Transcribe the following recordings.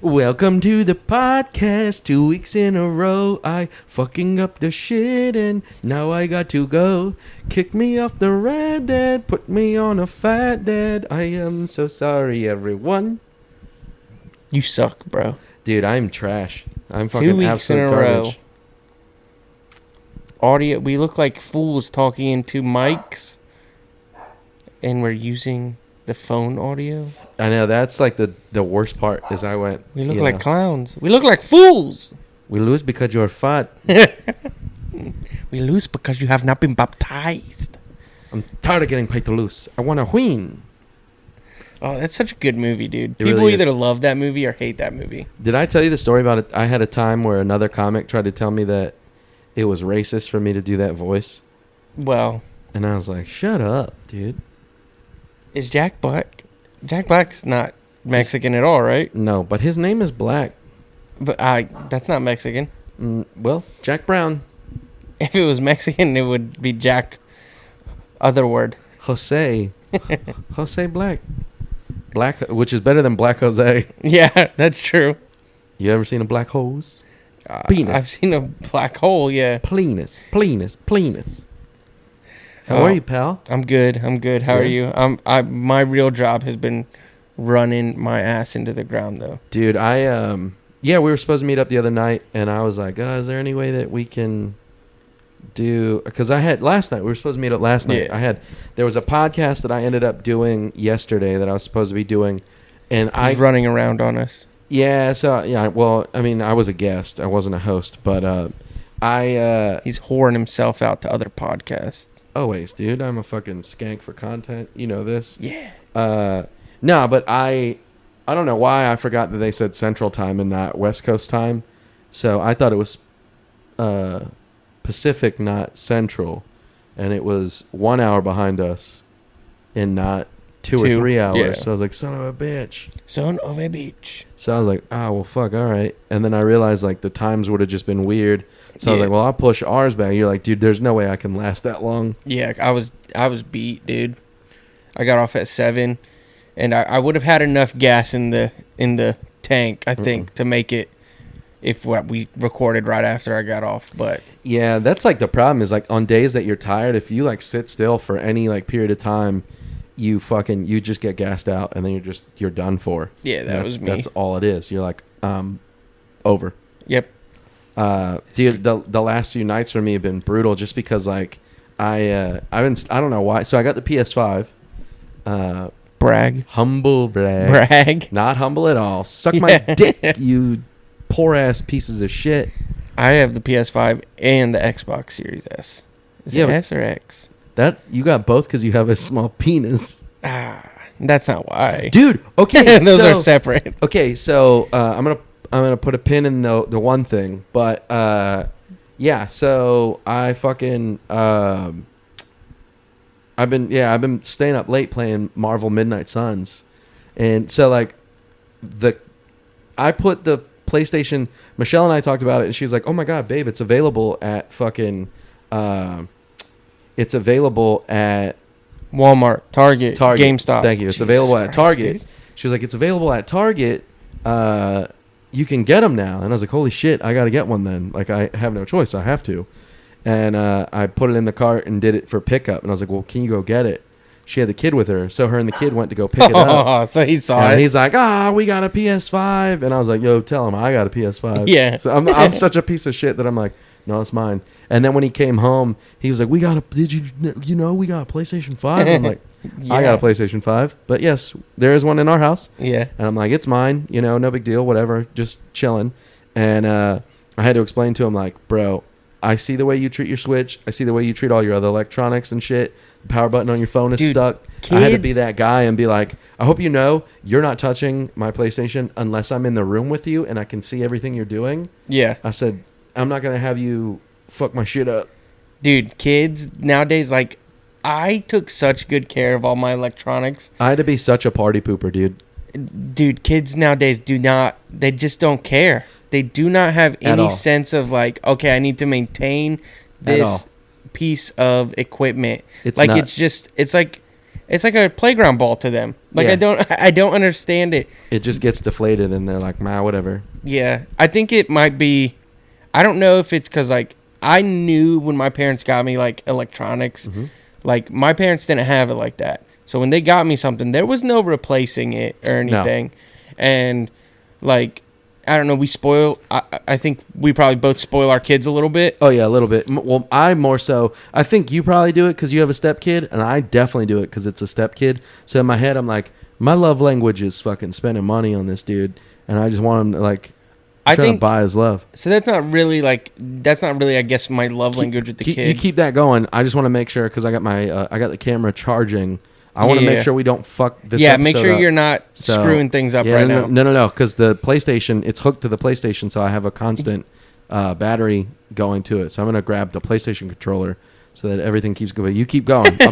Welcome to the podcast. 2 weeks in a row, I fucking up the shit and now I got to go. Kick me off the red dead, put me on a fat dead. I am so sorry, everyone. You suck, bro. Dude, I'm trash. I'm 2 fucking weeks absolute in a garbage. row. Audio. We look like fools talking into mics, and we're using the phone audio. I know, that's like the worst part is I went... We look like clowns. We look like fools. We lose because you're fat. We lose because you have not been baptized. I'm tired of getting paid to lose. I want to win. Oh, that's such a good movie, dude. It People really either is. love that movie or hate that movie. Did I tell you the story about it? I had a time where another comic tried to tell me that it was racist for me to do that voice. Well, And I was like, shut up, dude. is Jack Black? Jack Black's not Mexican at all, right? No, but his name is Black. But that's not Mexican. Well, Jack Brown. If it was Mexican, it would be Jack. Other word. Jose. Jose Black. Black, which is better than Black Jose. Yeah, that's true. You ever seen a black hose? Penis. I've seen a black hole. Yeah. Penis. How are you, pal? I'm good. How are you? My real job has been running my ass into the ground, though. Dude, we were supposed to meet up the other night, and I was like, is there any way that we can do... Because last night, we were supposed to meet up last night. Yeah. There was a podcast that I ended up doing yesterday that I was supposed to be doing, and He's running around on us. Yeah, well, I mean, I was a guest. I wasn't a host, but He's whoring himself out to other podcasts. always, dude, I'm a fucking skank for content. You know this. Yeah. No, but I don't know why I forgot that they said Central Time and not West Coast Time. So I thought it was Pacific, not Central, and it was 1 hour behind us, and not two or 3 hours. Yeah. So I was like, son of a bitch. Son of a bitch. So I was like, well, fuck, all right. And then I realized, like, the times would have just been weird. So I was like, well, I'll push ours back. You're like, dude, there's no way I can last that long. Yeah, I was beat, dude. I got off at 7, and I would have had enough gas in the tank, I think, to make it if we recorded right after I got off. But yeah, that's like the problem is, like, on days that you're tired, if you like sit still for any like period of time, you just get gassed out, and then you're done for. Yeah, that was me. That's all it is. You're like, over. Yep. Dude, the last few nights for me have been brutal, just because like I don't know why. So I got the PS5. Brag. Humble brag. Brag. Not humble at all. Suck my dick, you poor ass pieces of shit. I have the PS5 and the Xbox Series S. Is it S or X? That you got both because you have a small penis. That's not why. Dude, okay. Those are separate. Okay, so I'm gonna put a pin in the one thing, but yeah. So I fucking I've been staying up late playing Marvel Midnight Suns, and so like I put the PlayStation. Michelle and I talked about it, and she was like, "Oh my god, babe, it's available at fucking it's available at Walmart, Target, GameStop." Thank you. It's Jesus available at Christ, Target. dude. She was like, "It's available at Target. You can get them now." And I was like, "Holy shit, I got to get one then. Like, I have no choice. I have to." And I put it in the cart and did it for pickup. And I was like, "Well, can you go get it?" She had the kid with her, so her and the kid went to go pick it up. Oh, so he saw And it. he's like, we got a PS5. And I was like, yo, tell him I got a PS5. Yeah. So I'm such a piece of shit that I'm like, no, it's mine. And then when he came home, he was like, we got a PlayStation 5? I'm like, I got a PlayStation 5. But yes, there is one in our house. Yeah. And I'm like, it's mine. No big deal, whatever, just chilling. And I had to explain to him, like, bro, I see the way you treat your Switch. I see the way you treat all your other electronics and shit. The power button on your phone is stuck. I had to be that guy and be like, I hope you know you're not touching my PlayStation unless I'm in the room with you and I can see everything you're doing. Yeah. I said, I'm not going to have you fuck my shit up. Dude, kids nowadays, like, I took such good care of all my electronics. I had to be such a party pooper, dude. Dude, kids nowadays they just don't care. They do not have any sense of, like, okay, I need to maintain this piece of equipment. It's like nuts. it's like It's like a playground ball to them. Like, Yeah. I don't understand it. It just gets deflated, and they're like, "Ma, whatever." Yeah, I think it might be. I don't know if it's because like I knew when my parents got me like electronics, like my parents didn't have it like that. So when they got me something, there was no replacing it or anything, and like I don't know, we spoil. I think we probably both spoil our kids a little bit. Oh yeah, a little bit. Well, I more so. I think you probably do it because you have a step kid, and I definitely do it because it's a step kid. So in my head, I'm like, my love language is fucking spending money on this dude, and I just want him to like. I think to buy his love. So that's not really I guess my love language with the kid. You keep that going. I just want to make sure because I got my I got the camera charging. I want to make sure we don't fuck this. Yeah, make sure up. you're not screwing things up right now. No. Because the PlayStation, it's hooked to the PlayStation, so I have a constant battery going to it. So I'm gonna grab the PlayStation controller so that everything keeps going. You keep going. I'll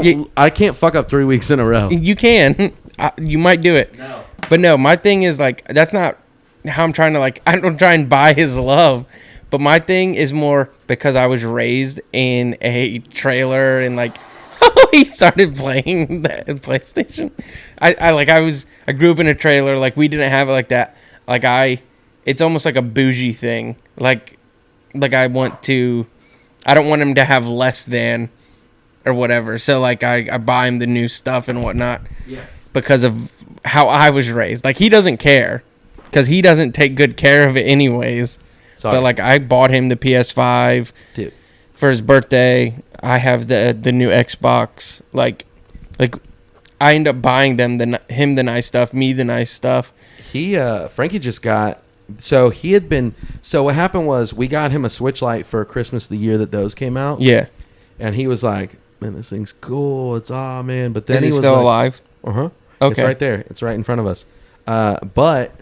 be, okay. I can't fuck up 3 weeks in a row. You can. You might do it. No. But no, my thing is like that's not how I'm trying to like. I don't try and buy his love. But my thing is more because I was raised in a trailer and like. He started playing the PlayStation. I grew up in a trailer. Like we didn't have it like that. Like it's almost like a bougie thing. Like I don't want him to have less than or whatever. So like I buy him the new stuff and whatnot. Yeah. Because of how I was raised. Like he doesn't care because he doesn't take good care of it anyways. Sorry. But like I bought him the PS5. Dude. For his birthday. I have the new Xbox. Like I end up buying him the nice stuff, me the nice stuff. Frankie just got. So what happened was we got him a Switch Lite for Christmas the year that those came out. Yeah. And he was like, "Man, this thing's cool. It's man." But then Is he he was still like, alive? Okay. It's Okay. right there. It's right in front of us. But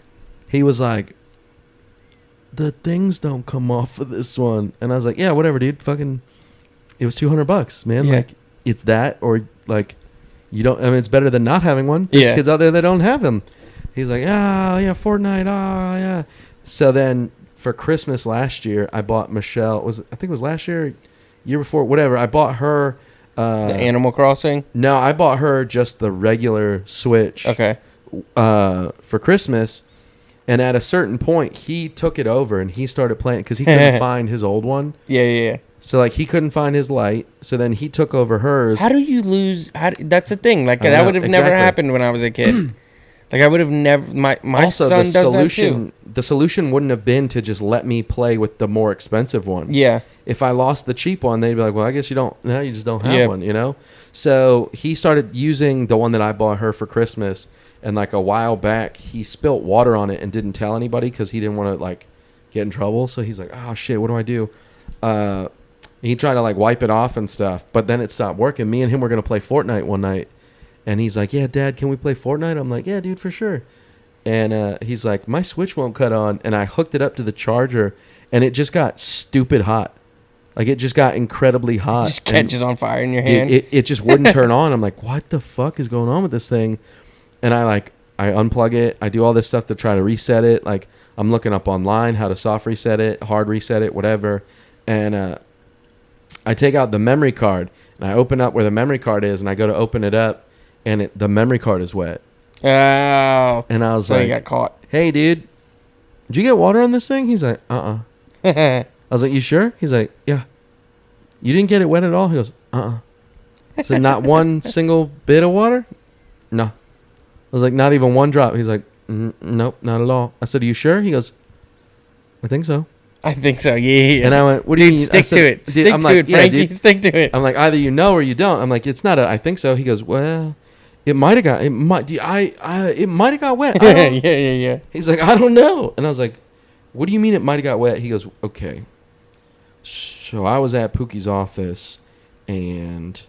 he was like, "The things don't come off of this one," and I was like, "Yeah, whatever, dude. Fucking." It was $200, man. Yeah. Like, it's that, or like, you don't. I mean, it's better than not having one. There's kids out there that don't have them. He's like, yeah, Fortnite, yeah. So then for Christmas last year, I bought Michelle. I think it was last year, year before, whatever. I bought her The Animal Crossing. No, I bought her just the regular Switch. Okay. For Christmas, and at a certain point, he took it over and he started playing because he couldn't find his old one. Yeah. So, like, he couldn't find his light. So then he took over hers. How do you lose? That's the thing. Like, that would have never happened when I was a kid. Like, I would have never... My also, son the does solution, that too. The solution wouldn't have been to just let me play with the more expensive one. Yeah. If I lost the cheap one, they'd be like, well, I guess you don't... No, you just don't have Yeah. one, you know? So he started using the one that I bought her for Christmas. And, like, a while back, he spilt water on it and didn't tell anybody because he didn't want to, like, get in trouble. So he's like, oh, shit, what do I do? He tried to like wipe it off and stuff, but then it stopped working. Me and him were going to play Fortnite one night. And he's like, yeah, Dad, can we play Fortnite? I'm like, yeah, dude, for sure. And he's like, my Switch won't cut on. And I hooked it up to the charger and it just got stupid hot. Like it just got incredibly hot. Just catches on fire in your dude, hand. It just wouldn't turn on. I'm like, what the fuck is going on with this thing? And I unplug it. I do all this stuff to try to reset it. Like I'm looking up online how to soft reset it, hard reset it, whatever. And I take out the memory card and I open up where the memory card is and I go to open it up and the memory card is wet. Oh. And I was so like, you got caught. Hey, dude, did you get water on this thing? He's like, I was like, you sure? He's like, yeah. You didn't get it wet at all? He goes, I said, not one single bit of water? No. I was like, not even one drop. He's like, nope, not at all. I said, are you sure? He goes, I think so. I think so, yeah. And I went, what do you mean? Stick to it. Stick to it, Frankie. Stick to it. I'm like, either you know or you don't. I'm like, it's not I think so. He goes, well, it might have got wet. Yeah. He's like, I don't know. And I was like, what do you mean it might have got wet? He goes, okay. So I was at Pookie's office and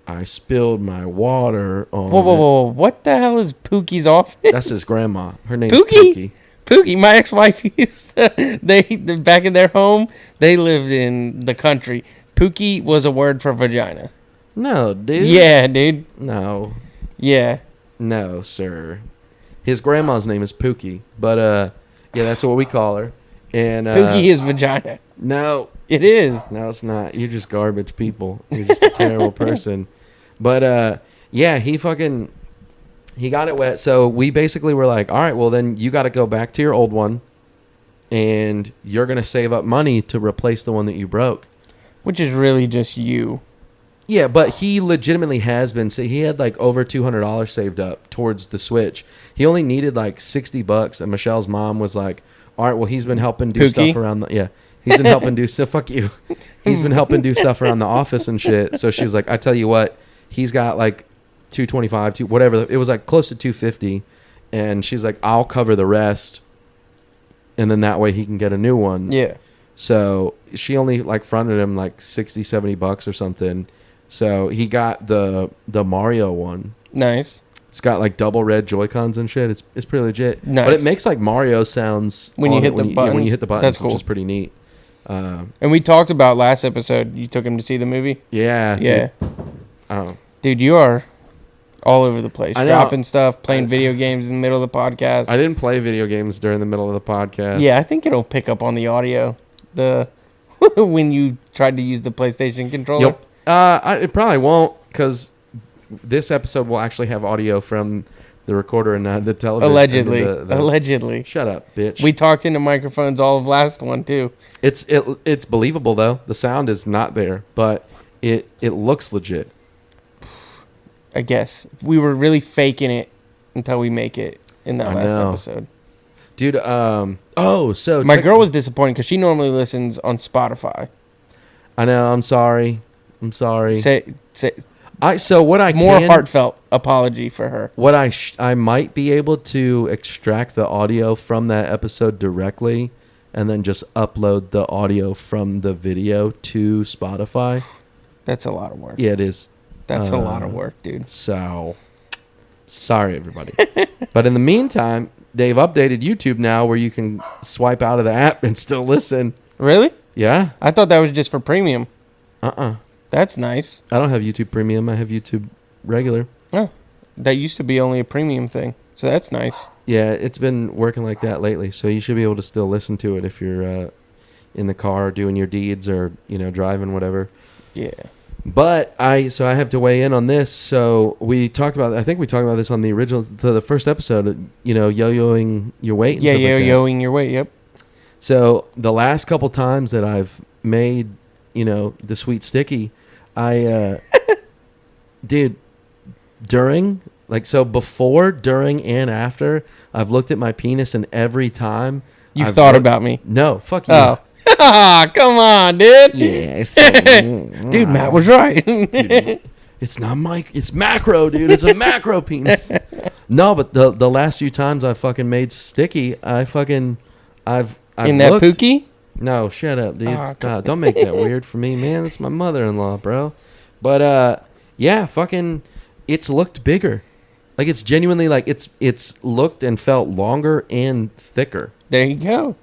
I spilled my water on Whoa. What the hell is Pookie's office? That's his grandma. Her name's Pookie? Pookie, my ex-wife used to, they back in their home, they lived in the country. Pookie was a word for vagina. No, dude. Yeah, dude. No. Yeah. No, sir. His grandma's name is Pookie, but yeah, that's what we call her. And Pookie is vagina. No, it is. No, it's not. You're just garbage people. You're just a terrible person. But yeah, he got it wet. So we basically were like, all right, well then you got to go back to your old one, and you're gonna save up money to replace the one that you broke. Which is really just you. Yeah, but he legitimately has been. So he had like over $200 saved up towards the Switch. He only needed like $60, and Michelle's mom was like, "All right, well, he's been helping do Pookie? stuff around the He's been helping do stuff. Fuck you. He's been helping do stuff around the office and shit." So she was like, "I tell you what, he's got like 225, whatever. It was like close to 250, and she's like, I'll cover the rest, and then that way he can get a new one." Yeah. So she only like fronted him like $60-$70 or something. So he got the Mario one. Nice. It's got like double red Joy-Cons and shit. It's pretty legit. Nice. But it makes like Mario sounds when you hit the buttons. When you hit the buttons, That's cool. Which is pretty neat. And we talked about last episode. You took him to see the movie. Yeah. Yeah. Dude. Oh. Dude, you are all over the place. I know. Dropping stuff, playing video games in the middle of the podcast. I didn't play video games during the middle of the podcast. Yeah, I think it'll pick up on the audio. When you tried to use the PlayStation controller. Yep. It probably won't, because this episode will actually have audio from the recorder and not the television. Allegedly. The Allegedly. Shut up, bitch. We talked into microphones all of last one too. It's believable though. The sound is not there, but it looks legit. I guess we were really faking it until we make it in that last episode. Dude, so my girl was disappointed because she normally listens on Spotify. I know. I'm sorry. Say what I more heartfelt apology for her. What I might be able to extract the audio from that episode directly, and then just upload the audio from the video to Spotify. That's a lot of work. Yeah, it is. That's a lot of work, dude. So, sorry everybody. But in the meantime, they've updated YouTube now where you can swipe out of the app and still listen. Really? Yeah. I thought that was just for premium. Uh-uh. That's nice. I don't have YouTube Premium. I have YouTube regular. Oh, that used to be only a premium thing. So that's nice. Yeah, it's been working like that lately. So you should be able to still listen to it if you're in the car doing your deeds or, driving, whatever. Yeah. But I have to weigh in on this. So I think we talked about this on the first episode, yo-yoing your weight. Yeah, yo-yoing your weight. Yep. So the last couple times that I've made, the sweet sticky, dude, before, during, and after, I've looked at my penis, and every time You've thought about me. No, fuck you. Oh. Come on, dude. Yes. Dude, Matt was right. Dude, it's not it's macro, dude. It's a macro penis. No, but the last few times I fucking made sticky, I've in that looked. pookie? No, shut up, dude. Stop. Don't make that weird for me, man. That's my mother-in-law, bro. But yeah, fucking, it's looked bigger. Like, it's genuinely like it's looked and felt longer and thicker. There you go.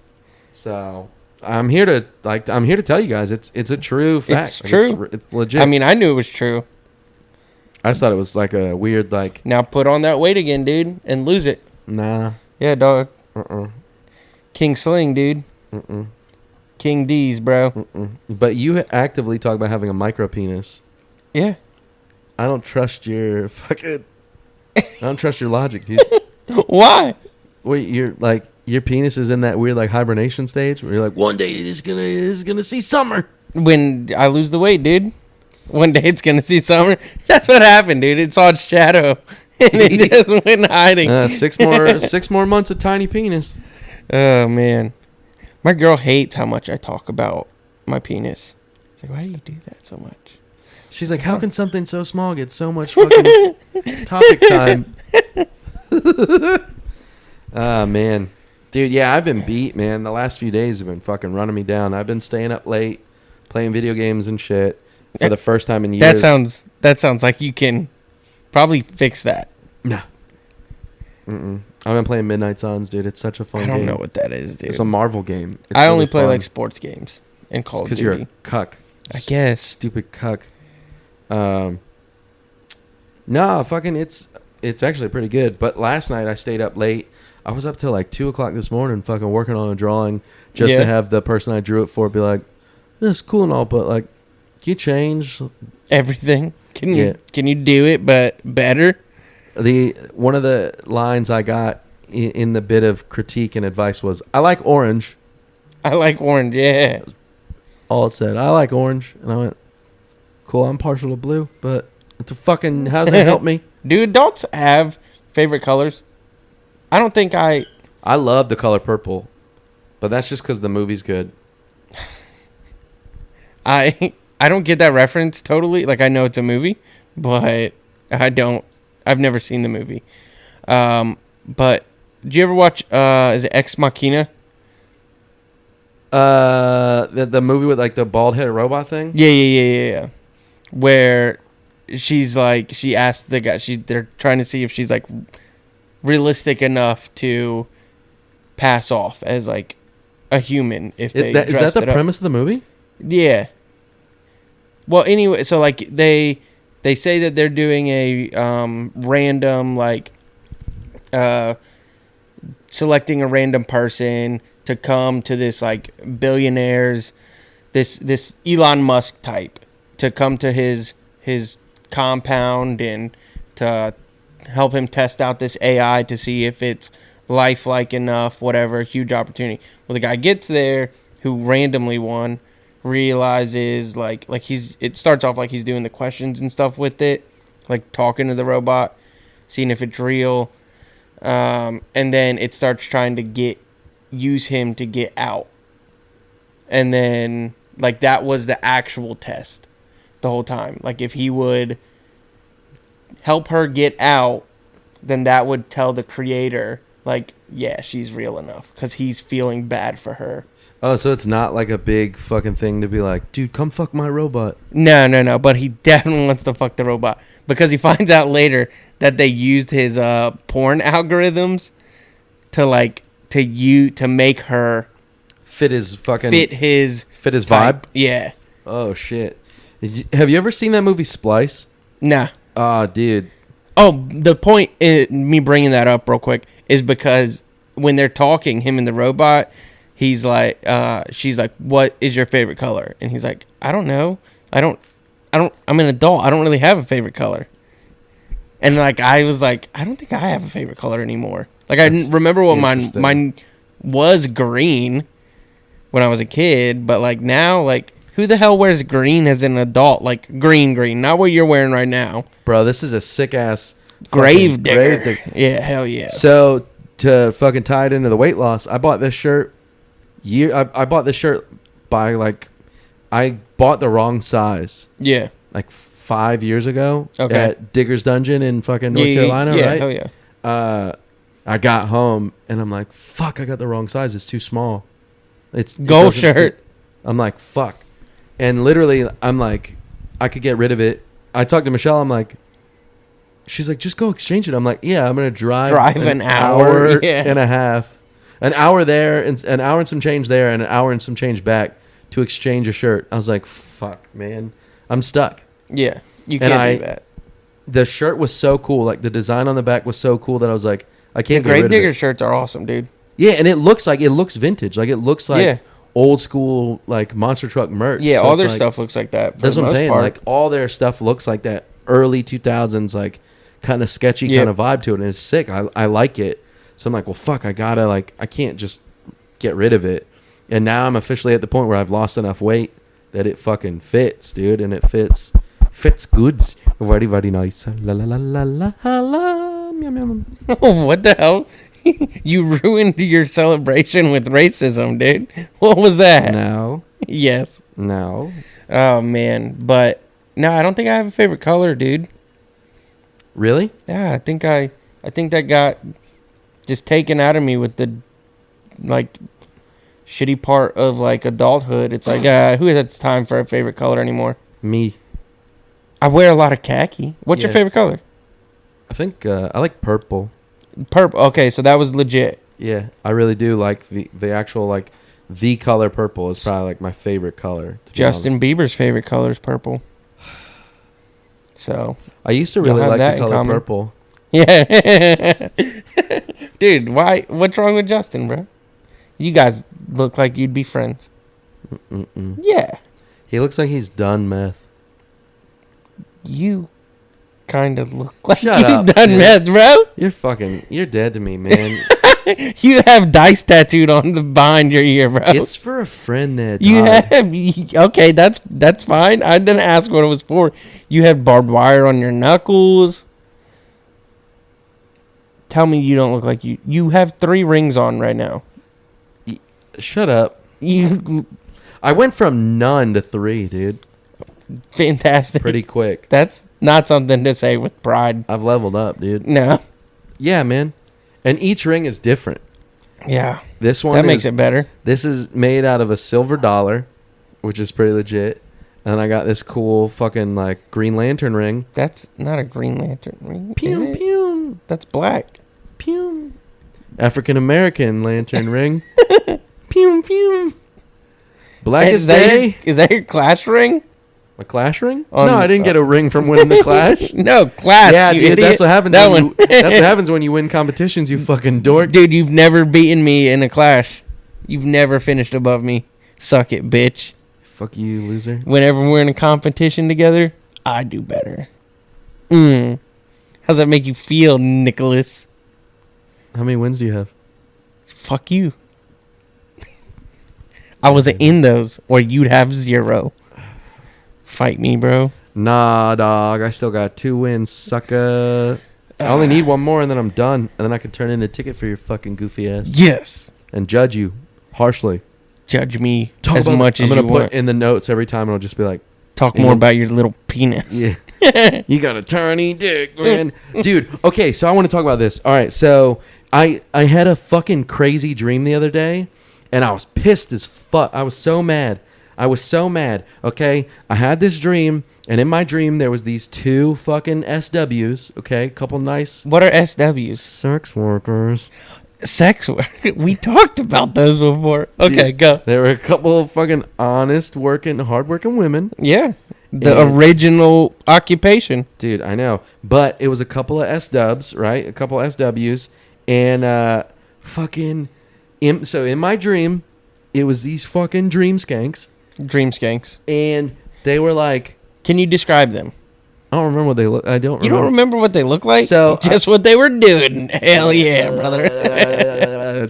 So I'm here to tell you guys it's a true fact. It's true. It's legit. I mean, I knew it was true. I just thought it was like a weird Now put on that weight again, dude, and lose it. Nah. Yeah, dog. Uh-uh. King Sling, dude. Mm-mm. King D's, bro. Mm-mm. But you actively talk about having a micro penis. Yeah. I don't trust your logic, dude. Why? Wait, your penis is in that weird hibernation stage where you're like, one day it's gonna see summer. When I lose the weight, dude. One day it's gonna see summer. That's what happened, dude. It saw its shadow and it just went hiding. 6 more months of tiny penis. Oh man, my girl hates how much I talk about my penis. She's like, why do you do that so much? She's like, how can something so small get so much fucking topic time? Oh, man. Dude, yeah, I've been beat, man. The last few days have been fucking running me down. I've been staying up late, playing video games and shit for the first time in years. That sounds like you can probably fix that. Nah. Mm-mm. I've been playing Midnight Suns, dude. It's such a fun game. I don't know what that is, dude. It's a Marvel game. It's I really only play fun. sports games and Call of Duty. Because you're a cuck. I guess. Stupid cuck. No, fucking, it's actually pretty good. But last night I stayed up late. I was up till 2 o'clock this morning fucking working on a drawing just to have the person I drew it for be like, this is cool and all, but you change Everything. Can Yeah. you do it but better? one of the lines I got in the bit of critique and advice was, "I like orange." I like orange. Yeah. All it said, "I like orange," and I went, "Cool, I'm partial to blue, but it's a fucking how does that help me?" Do adults have favorite colors? I don't think I love the color purple, but that's just because the movie's good. I don't get that reference totally. Like I know it's a movie, but I don't. I've never seen the movie. But did you ever watch? Is it Ex Machina? The movie with like the bald headed robot thing. Yeah. Where she's like, she asked the guy. They're trying to see if she's like realistic enough to pass off as like a human. If they Is that the premise of the movie? Yeah. Well, anyway, so like they say that they're doing a random like selecting a random person to come to this like billionaires, this Elon Musk type to come to his compound and to help him test out this AI to see if it's lifelike enough, whatever, huge opportunity. Well, the guy gets there who randomly won, realizes like it starts off like he's doing the questions and stuff with it, like talking to the robot, seeing if it's real, and then it starts trying to use him to get out, and then like that was the actual test the whole time. Like if he would help her get out, then that would tell the creator like, yeah, she's real enough, because he's feeling bad for her. Oh, so it's not like a big fucking thing to be like, dude, come fuck my robot. No. But he definitely wants to fuck the robot, because he finds out later that they used his porn algorithms to make her fit his type. vibe. Yeah. Oh shit. Have you ever seen that movie Splice? Nah. Oh, dude. Oh, the point in me bringing that up real quick is because when they're talking, him and the robot, he's like, she's like, "What is your favorite color?" And he's like, "I don't know. I'm an adult. I don't really have a favorite color." And like, I was like, I don't think I have a favorite color anymore. Like, I didn't remember what mine was green when I was a kid, but like now, like, who the hell wears green as an adult? Like green, not what you're wearing right now. Bro, this is a sick ass grave digger. Yeah, hell yeah. So to fucking tie it into the weight loss, I bought this shirt. I bought this shirt I bought the wrong size. Yeah. Like 5 years ago. Okay. At Digger's Dungeon in fucking North Carolina, yeah, right? Hell yeah. I got home and I'm like, fuck, I got the wrong size. It's too small. It goal doesn't shirt. fit. I'm like, fuck. And literally, I'm like, I could get rid of it. I talked to Michelle. I'm like, she's like, just go exchange it. I'm like, yeah, I'm going to drive an hour and a half. An hour there, and an hour and some change there, and an hour and some change back to exchange a shirt. I was like, fuck, man. I'm stuck. Yeah, you can't do that. The shirt was so cool. Like, the design on the back was so cool that I was like, I can't get rid of it. Grave Digger shirts are awesome, dude. Yeah, and it looks vintage. Like, it looks like old school, like, monster truck merch. Yeah, so all their stuff looks like that. That's what I'm saying. Like, all their stuff looks like that early 2000s, like, kind of sketchy kind of vibe to it. And it's sick. I like it. So I'm like, well, fuck, I can't just get rid of it. And now I'm officially at the point where I've lost enough weight that it fucking fits, dude. And it fits goods. Very, very nice. La la la la la la. Meow, meow. What the hell? You ruined your celebration with racism, dude. What was that? No. Yes. No. Oh, man. But, no, I don't think I have a favorite color, dude. Really? Yeah, I think that got just taken out of me with the, like, shitty part of, like, adulthood. It's like, who has time for a favorite color anymore? Me. I wear a lot of khaki. What's your favorite color? I think I like purple. Purple. Okay, so that was legit. Yeah, I really do like the actual, like, the color purple is probably, like, my favorite color. Justin Bieber's favorite color is purple. So I used to really like the color purple. Yeah. Dude, why? What's wrong with Justin, bro? You guys look like you'd be friends. Mm-mm. Yeah. He looks like he's done meth. You kind of look like Shut you've up, done dude. meth, bro. You're dead to me, man. You have dice tattooed on the behind your ear, bro. It's for a friend that You died. have okay. That's fine. I didn't ask what it was for. You have barbed wire on your knuckles. Tell me you don't look like you. You have 3 rings on right now. Shut up. You I went from none to 3, dude. fantastic. Pretty quick. That's not something to say with pride. I've leveled up, dude. No. Yeah, man. And each ring is different. Yeah. This one That makes it better. This is made out of a silver dollar, which is pretty legit. And I got this cool fucking like Green Lantern ring. That's not a Green Lantern ring. Pew is it? pew That's black. pew. African American lantern ring. Pew pew. Black as day. Is that your Clash ring? A Clash ring? On- No, I didn't get a ring from winning the Clash. No, Clash. Yeah, you dude, idiot. that's what happens. That when one. You, that's what happens when you win competitions. You fucking dork. Dude, you've never beaten me in a Clash. You've never finished above me. Suck it, bitch. Fuck you, loser. Whenever we're in a competition together, I do better. How's that make you feel, Nicholas? How many wins do you have? Fuck you. I wasn't in those, or you'd have 0. Fight me, bro. Nah, dog. I still got 2 wins, sucker. I only need 1 more, and then I'm done. And then I can turn in a ticket for your fucking goofy ass Yes. and judge you harshly. Judge me Talk as about- much as I'm you gonna put want. in the notes every time, and I'll just be like, Talk you more know- about your little penis. "Yeah, you got a tiny dick, man, dude." Okay, so I want to talk about this. All right, so I had a fucking crazy dream the other day, and I was pissed as fuck. I was so mad. Okay, I had this dream, and in my dream there was these 2 fucking SWs. Okay, couple nice What are SWs? sex workers. Sex work. We talked about those before. Okay, Dude, go. There were a couple of fucking honest, hardworking women. Yeah. The And- original occupation. Dude, I know. But it was a couple of SWs, right? A couple of SWs. And so in my dream, it was these fucking dream skanks. Dream skanks. And they were like, Can you describe them? I don't remember what they look. I don't remember. You don't remember what they look like? So, just what they were doing. Hell yeah, brother.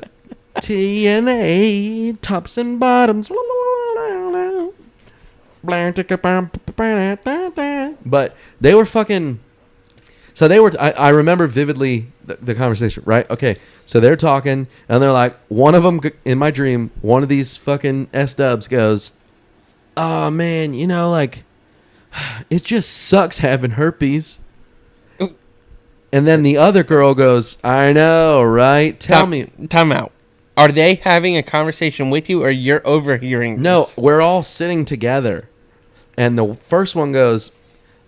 TNA, tops and bottoms. But they were fucking. So they were. I remember vividly the conversation, right? Okay, so they're talking, and they're like, one of them in my dream, one of these fucking S-dubs goes, "Oh man, you know, like, it just sucks having herpes." And then the other girl goes, "I know, right? Tell me." Time out. Are they having a conversation with you, or you're overhearing? No, this? we're all sitting together. And the first one goes,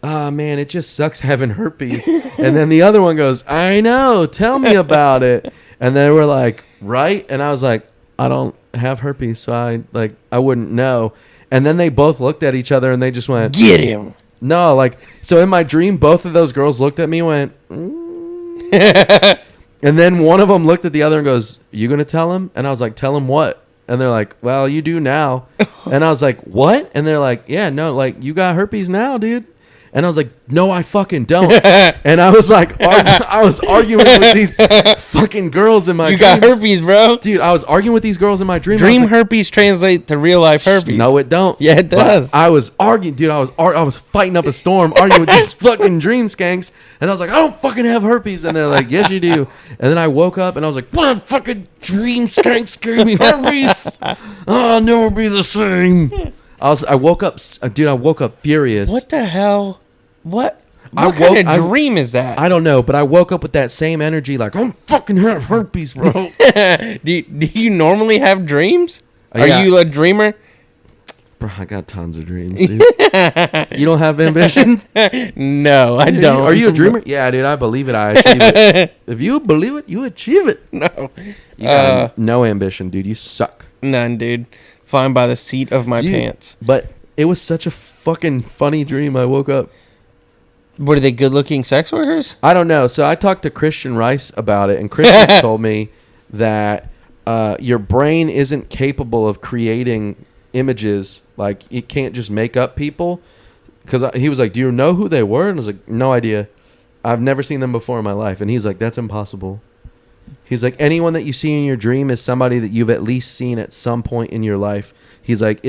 "Oh, man, it just sucks having herpes." And then the other one goes, "I know, tell me about it." And they were like, "Right?" And I was like, "I don't have herpes, so I wouldn't know." And then they both looked at each other and they just went, Get him. "No, like," so in my dream, both of those girls looked at me and went, and then one of them looked at the other and goes, "You gonna tell him?" And I was like, "Tell him what?" And they're like, "Well, you do now." And I was like, "What?" And they're like, "Yeah, no, like, you got herpes now, dude." And I was like, "No, I fucking don't." And I was like, I was arguing with these fucking girls in my You dream. got herpes, bro. Dude, I was arguing with these girls in my dream. I was Dream like, herpes translate to real life herpes. no, it don't. Yeah, it But does. I was arguing, dude. I was fighting up a storm, arguing with these fucking dream skanks, and I was like, "I don't fucking have herpes," and they're like, "Yes, you do." And then I woke up and I was like, "What a fucking dream skank screaming herpes! Oh, I'll never be the same." I woke up, dude. I woke up furious. What the hell? What? I What kind woke- of dream is that? I don't know, but I woke up with that same energy, like, "I'm fucking have herpes, bro." do you normally have dreams? Are Yeah. you a dreamer? Bro, I got tons of dreams, dude. You don't have ambitions? No, I don't. Are you a dreamer? Yeah, dude. I believe it. I achieve it. If you believe it, you achieve it. No. You got no ambition, dude. You suck. None, dude. Flying by the seat of my Dude, pants. But it was such a fucking funny dream. I woke up. What are they, good-looking sex workers? I don't know. So I talked to Christian Rice about it, and Christian told me that your brain isn't capable of creating images. Like, it can't just make up people. because he was like, "Do you know who they were?" And I was like, "No idea. I've never seen them before in my life." And he's like, "That's impossible." He's like, "Anyone that you see in your dream is somebody that you've at least seen at some point in your life." He's like,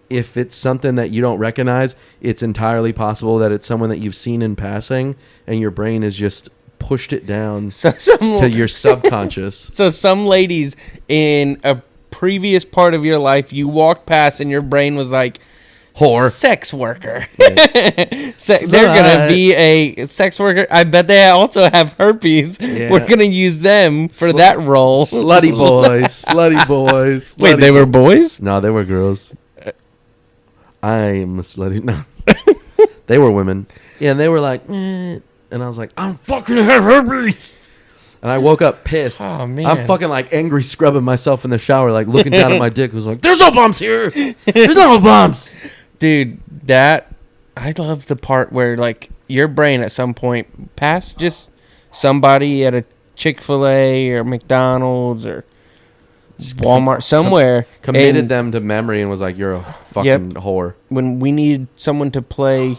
if it's something that you don't recognize, it's entirely possible that it's someone that you've seen in passing, and your brain has just pushed it down to your subconscious. So some ladies in a previous part of your life, you walked past and your brain was like, whore, sex worker. They're gonna be a sex worker. I bet they also have herpes. Yeah. We're gonna use them for that role. Slutty boys. Wait, they were boys? No, they were girls. I'm a slutty. No, they were women. Yeah, and they were like, and I was like, I'm fucking have herpes. And I woke up pissed. Oh, man. I'm fucking like angry scrubbing myself in the shower, like looking down at my dick. Was like, there's no bumps here. There's no bumps. Dude, I love the part where like your brain at some point past just somebody at a Chick-fil-A or McDonald's or Walmart somewhere committed them to memory and was like, you're a fucking whore. When we need someone to play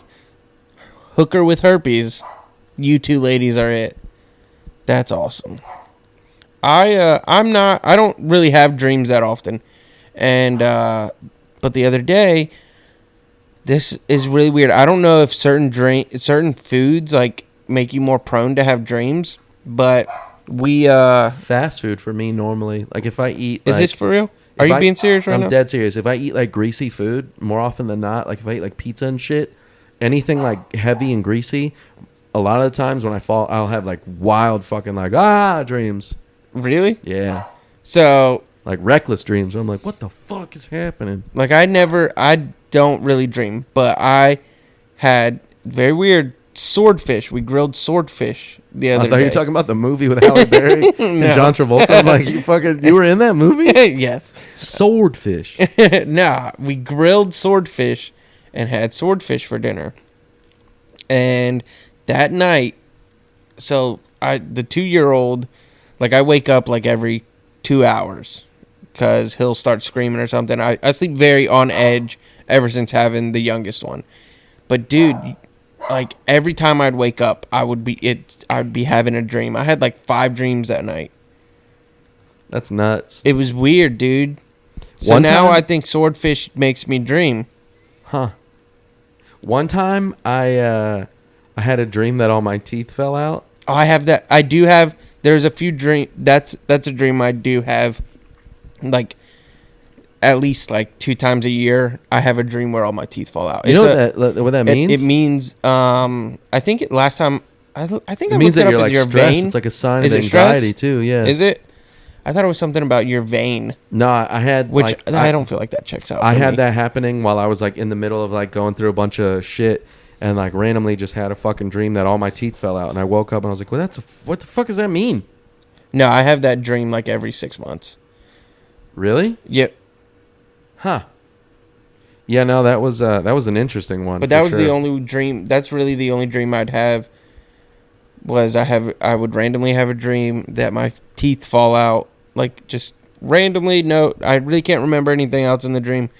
hooker with herpes, you two ladies are it. That's awesome. I don't really have dreams that often. And but the other day, this is really weird. I don't know if certain foods like make you more prone to have dreams, but we fast food for me normally. Like if I eat, is this for real? Are you being serious right now? I'm dead serious. If I eat like greasy food, more often than not, like if I eat like pizza and shit, anything like heavy and greasy, a lot of the times when I fall, I'll have like wild fucking like dreams. Really? Yeah. So like reckless dreams. I'm like, what the fuck is happening? Like I don't really dream, but I had very weird swordfish. We grilled swordfish the other day. I thought you were talking about the movie with Halle Berry and John Travolta. I'm like, you were in that movie? Yes. Swordfish. Nah, we grilled swordfish and had swordfish for dinner. And that night, so the 2-year-old, like I wake up like every 2 hours because he'll start screaming or something. I sleep very on edge ever since having the youngest one. But dude, like every time I'd wake up, I'd be having a dream. I had like 5 dreams that night. That's nuts. It was weird, dude. So now I think swordfish makes me dream. Huh. One time I had a dream that all my teeth fell out. Oh, I have that. I do have. There's a few dream. That's a dream I do have. Like at least like 2 times a year, I have a dream where all my teeth fall out. You know what that means? It means. I think last time. I think it I means that it you're up like your stressed. vein. It's like a sign of anxiety too. Yeah. Is it? I thought it was something about your vein. No, I had which I don't feel like that checks out. I had that happening while I was like in the middle of like going through a bunch of shit. And like randomly just had a fucking dream that all my teeth fell out, and I woke up and I was like, "Well, what the fuck does that mean?" No, I have that dream like every 6 months. Really? Yep. Huh. Yeah, no, that was an interesting one. But that was the only dream. That's really the only dream I'd have. Was I would randomly have a dream that my teeth fall out, like just randomly. No, I really can't remember anything else in the dream.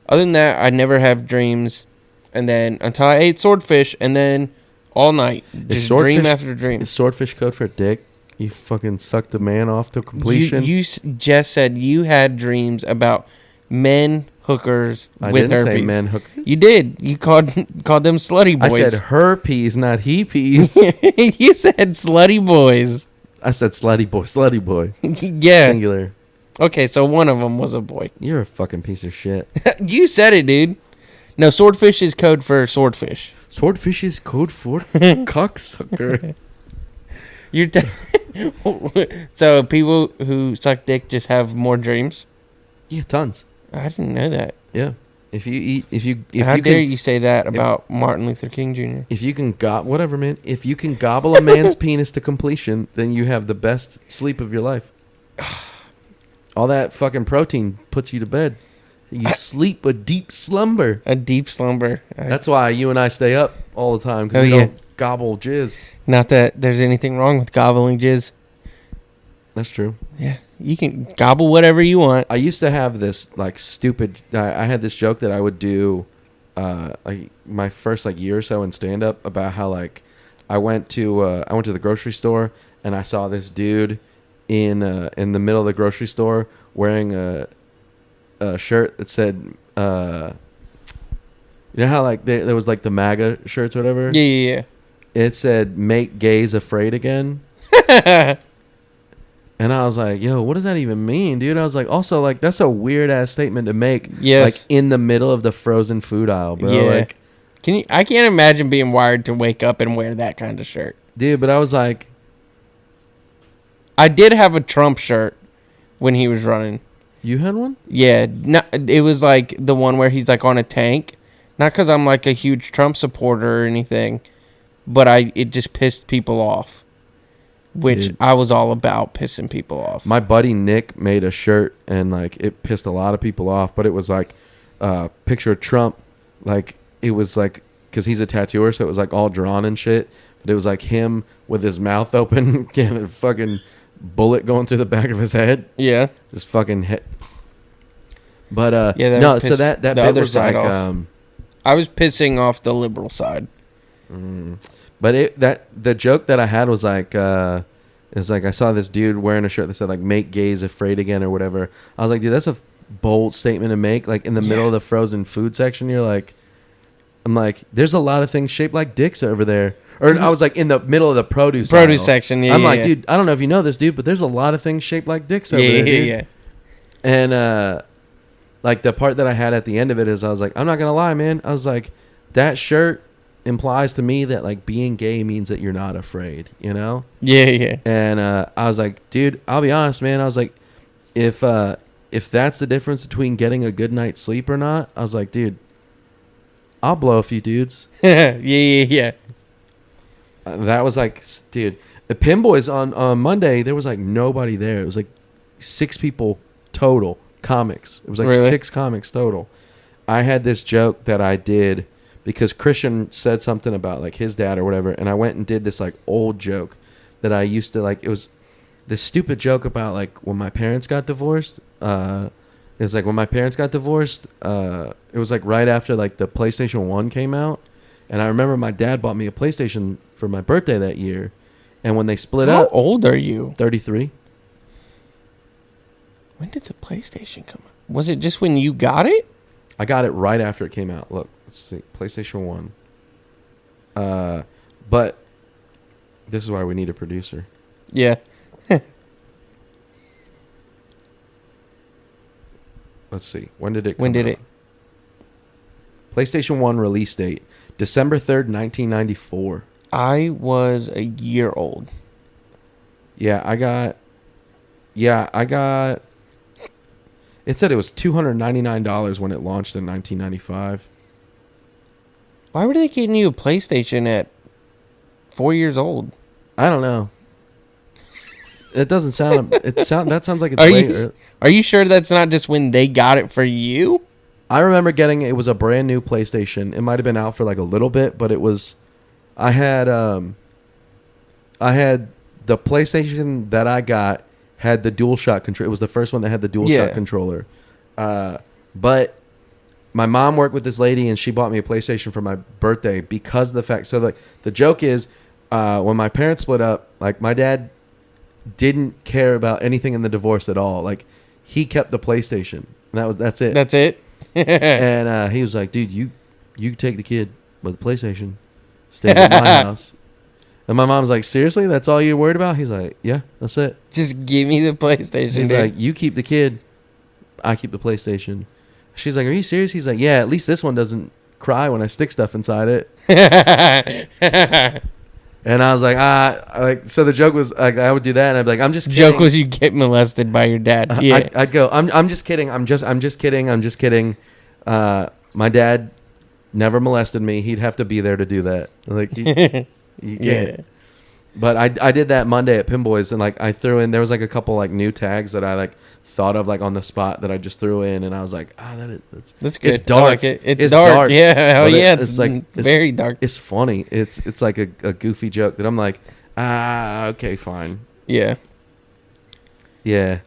Other than that, I never have dreams. And then until I ate swordfish, and then all night, just dream after dream. Is swordfish code for dick? You fucking sucked a man off to completion? You just said you had dreams about men hookers with herpes. I didn't say men hookers. You did. You called them slutty boys. I said herpes, not he-peas. You said slutty boys. I said slutty boy. Yeah. Singular. Okay, so one of them was a boy. You're a fucking piece of shit. You said it, dude. No, swordfish is code for swordfish. Swordfish is code for cocksucker. So people who suck dick just have more dreams? Yeah, tons. I didn't know that. Yeah. How dare you say that about Martin Luther King Jr.? If you can whatever, man. If you can gobble a man's penis to completion, then you have the best sleep of your life. All that fucking protein puts you to bed. You sleep a deep slumber. A deep slumber. That's why you and I stay up all the time, because we don't gobble jizz. Not that there's anything wrong with gobbling jizz. That's true. Yeah, you can gobble whatever you want. I used to have this like stupid. I had this joke that I would do like my first like year or so in stand up about how like I went to the grocery store and I saw this dude in the middle of the grocery store wearing a shirt that said you know how like there was like the MAGA shirts or whatever? Yeah. It said "Make gays afraid again." And I was like, yo, what does that even mean, dude? I was like, also, like, that's a weird ass statement to make. Yes. Like, in the middle of the frozen food aisle, bro. Yeah. Like, I can't imagine being wired to wake up and wear that kind of shirt. dude, but I was like, I did have a Trump shirt when he was running. you had one? Yeah. It was like the one where he's like on a tank. Not because I'm like a huge Trump supporter or anything, but it just pissed people off. Which Dude. I was all about pissing people off. My buddy Nick made a shirt and like it pissed a lot of people off, but it was like picture of Trump, like it was like because he's a tattooer, so it was like all drawn and shit. But it was like him with his mouth open, getting a fucking bullet going through the back of his head. Yeah, just fucking hit. But yeah, no, so that bit was like I was pissing off the liberal side. But the joke that I had was like is like I saw this dude wearing a shirt that said like "Make gays afraid again" or whatever. I was like, dude, that's a bold statement to make. Like in the middle of the frozen food section, you're like, I'm like, there's a lot of things shaped like dicks over there. Or I was like in the middle of the produce aisle. Section. Yeah, I'm like, dude, I don't know if you know this, dude, but there's a lot of things shaped like dicks over there. Dude. Yeah. And like the part that I had at the end of it is I was like, I'm not gonna lie, man. I was like, that shirt implies to me that like being gay means that you're not afraid, you know? Yeah. And I was like, dude, I'll be honest, man. I was like, if that's the difference between getting a good night's sleep or not, I was like, dude, I'll blow a few dudes. Yeah. That was like, dude, the Pin Boys on Monday, there was like nobody there. It was like 6 people total comics. It was like really? 6 comics total. I had this joke that I did because Christian said something about like his dad or whatever, and I went and did this like old joke that I used to like. It was this stupid joke about like when my parents got divorced. It's like when my parents got divorced, it was like right after like the PlayStation 1 came out, and I remember my dad bought me a PlayStation for my birthday that year, and when they split up, how old are you? 33. When did the PlayStation come out? Was it just when you got it? I got it right after it came out. Look, let's see. PlayStation 1. But this is why we need a producer. Yeah. Let's see. When did it come When did out? it? PlayStation 1 release date, December 3rd, 1994. I was a year old. Yeah, I got... It said it was $299 when it launched in 1995. Why were they getting you a PlayStation at 4 years old? I don't know. It doesn't sound... That sounds like it's way... Are you sure that's not just when they got it for you? I remember getting... It was a brand new PlayStation. It might have been out for like a little bit, but it was... I had the PlayStation that I got had the DualShock controller. It was the first one that had the DualShock controller. But my mom worked with this lady and she bought me a PlayStation for my birthday because of the fact. So like the joke is, when my parents split up, like my dad didn't care about anything in the divorce at all. Like he kept the PlayStation. And that's it. That's it. And he was like, dude, you take the kid, but the PlayStation stays at my house. And my mom's like, seriously? That's all you're worried about? He's like, yeah, that's it. Just give me the PlayStation. He's like, you keep the kid, I keep the PlayStation. She's like, are you serious? He's like, yeah, at least this one doesn't cry when I stick stuff inside it. And I was like, so the joke was like, I would do that, and I'd be like, I'm just kidding. Joke was you get molested by your dad. Yeah. I'd go, I'm just kidding. I'm just kidding. My dad never molested me. He'd have to be there to do that. Like, you can't. Yeah. But I did that Monday at Pinboys, and like I threw in, there was like a couple like new tags that I like thought of like on the spot that I just threw in, and I was like, that's good. It's dark. I like it. It's dark. Yeah, hell yeah. It's like very dark. It's funny. It's like a goofy joke that I'm like, okay, fine. Yeah. Yeah.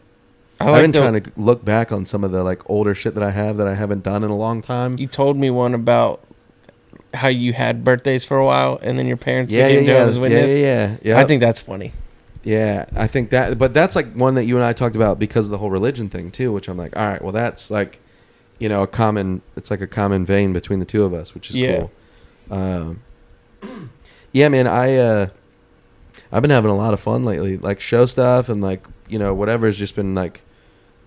I've been trying to look back on some of the like older shit that I haven't done in a long time. You told me one about how you had birthdays for a while and then your parents became Jehovah's Witness. Yeah. I think that's funny. Yeah, I think that, but that's like one that you and I talked about because of the whole religion thing too, which I'm like, all right, well, that's like, you know, it's like a common vein between the two of us, which is cool. Yeah, man, I've been having a lot of fun lately, like show stuff and like, you know, whatever has just been like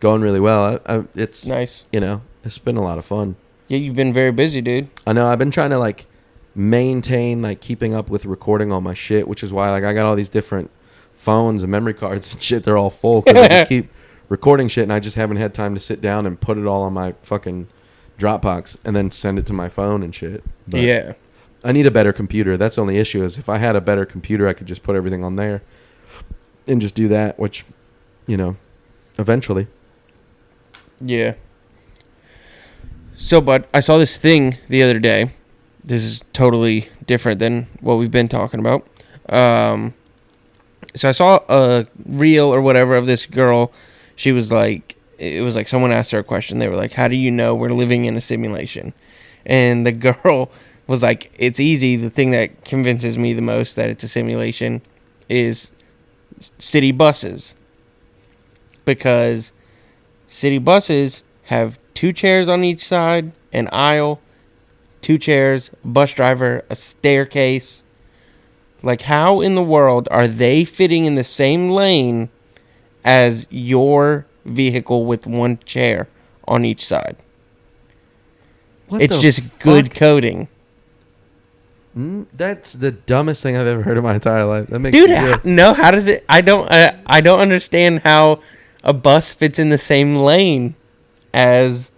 going really well. It's nice. You know, it's been a lot of fun. Yeah, you've been very busy, dude. I know. I've been trying to like maintain like keeping up with recording all my shit, which is why like I got all these different phones and memory cards and shit. They're all full because I just keep recording shit, and I just haven't had time to sit down and put it all on my fucking Dropbox and then send it to my phone and shit. But yeah. I need a better computer. That's the only issue, is if I had a better computer, I could just put everything on there and just do that, which, you know, eventually. Yeah. So, but I saw this thing the other day. This is totally different than what we've been talking about. So I saw a reel or whatever of this girl. She was like, it was like someone asked her a question. They were like, how do you know we're living in a simulation? And the girl was like, it's easy. The thing that convinces me the most that it's a simulation is city buses. Because city buses have 2 chairs on each side, an aisle, 2 chairs, a bus driver, a staircase. Like, how in the world are they fitting in the same lane as your vehicle with 1 chair on each side? It's just good coding. That's the dumbest thing I've ever heard in my entire life. That makes Dude, no, how does it... I don't understand how a bus fits in the same lane as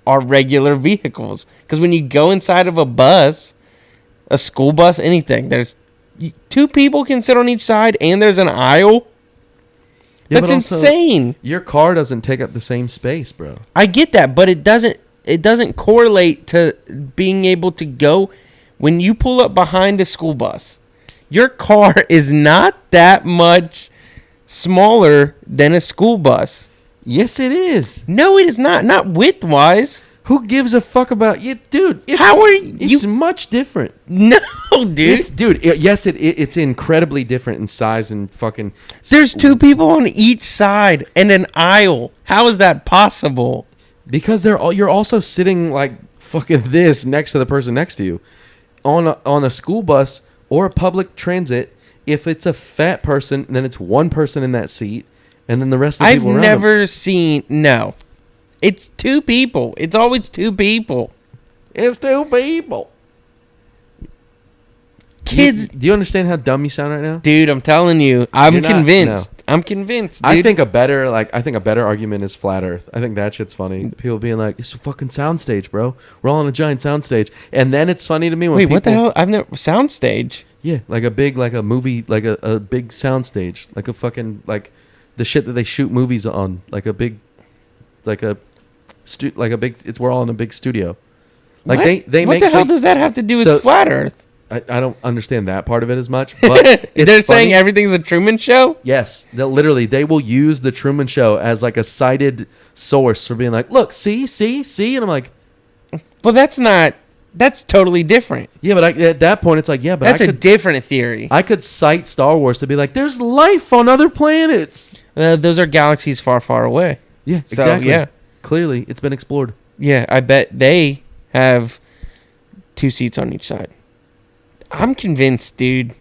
our regular vehicles. Because when you go inside of a bus, a school bus, anything, there's 2 people can sit on each side and there's an aisle. Yeah, that's insane. Your car doesn't take up the same space, bro. I get that, but it doesn't correlate to being able to go. When you pull up behind a school bus, your car is not that much smaller than a school bus. Yes, it is. No, it is not. Not width-wise. Who gives a fuck about you, dude? How are you? It's much different. No, dude. Yes, it's incredibly different in size and fucking. There's 2 people on each side and an aisle. How is that possible? Because you're also sitting like fucking this next to the person next to you, on a school bus or a public transit. If it's a fat person, then it's 1 person in that seat, and then the rest of the people around them. I've never seen. No. It's 2 people. It's always 2 people. It's 2 people. Kids. Do you understand how dumb you sound right now? Dude, I'm telling you. I'm convinced. No. I'm convinced, dude. I think a better argument is flat Earth. I think that shit's funny. People being like, it's a fucking soundstage, bro. We're all on a giant soundstage. And then it's funny to me when people... Wait, what the hell? I've never... Soundstage? Yeah, like a movie, like a big soundstage. Like a fucking, like the shit that they shoot movies on. Like a big... it's we're all in a big studio. Like what? they what make... What the hell does that have to do with flat Earth? I don't understand that part of it as much, but they're saying everything's a Truman Show? Yes. They will use the Truman Show as like a cited source for being like, look, see? And I'm like... Well, that's totally different. Yeah, but at that point, it's like, yeah, but that's a different theory. I could cite Star Wars to be like, there's life on other planets. Those are galaxies far, far away. Yeah, exactly. So, yeah. Clearly, it's been explored. Yeah, I bet they have 2 seats on each side. I'm convinced, dude.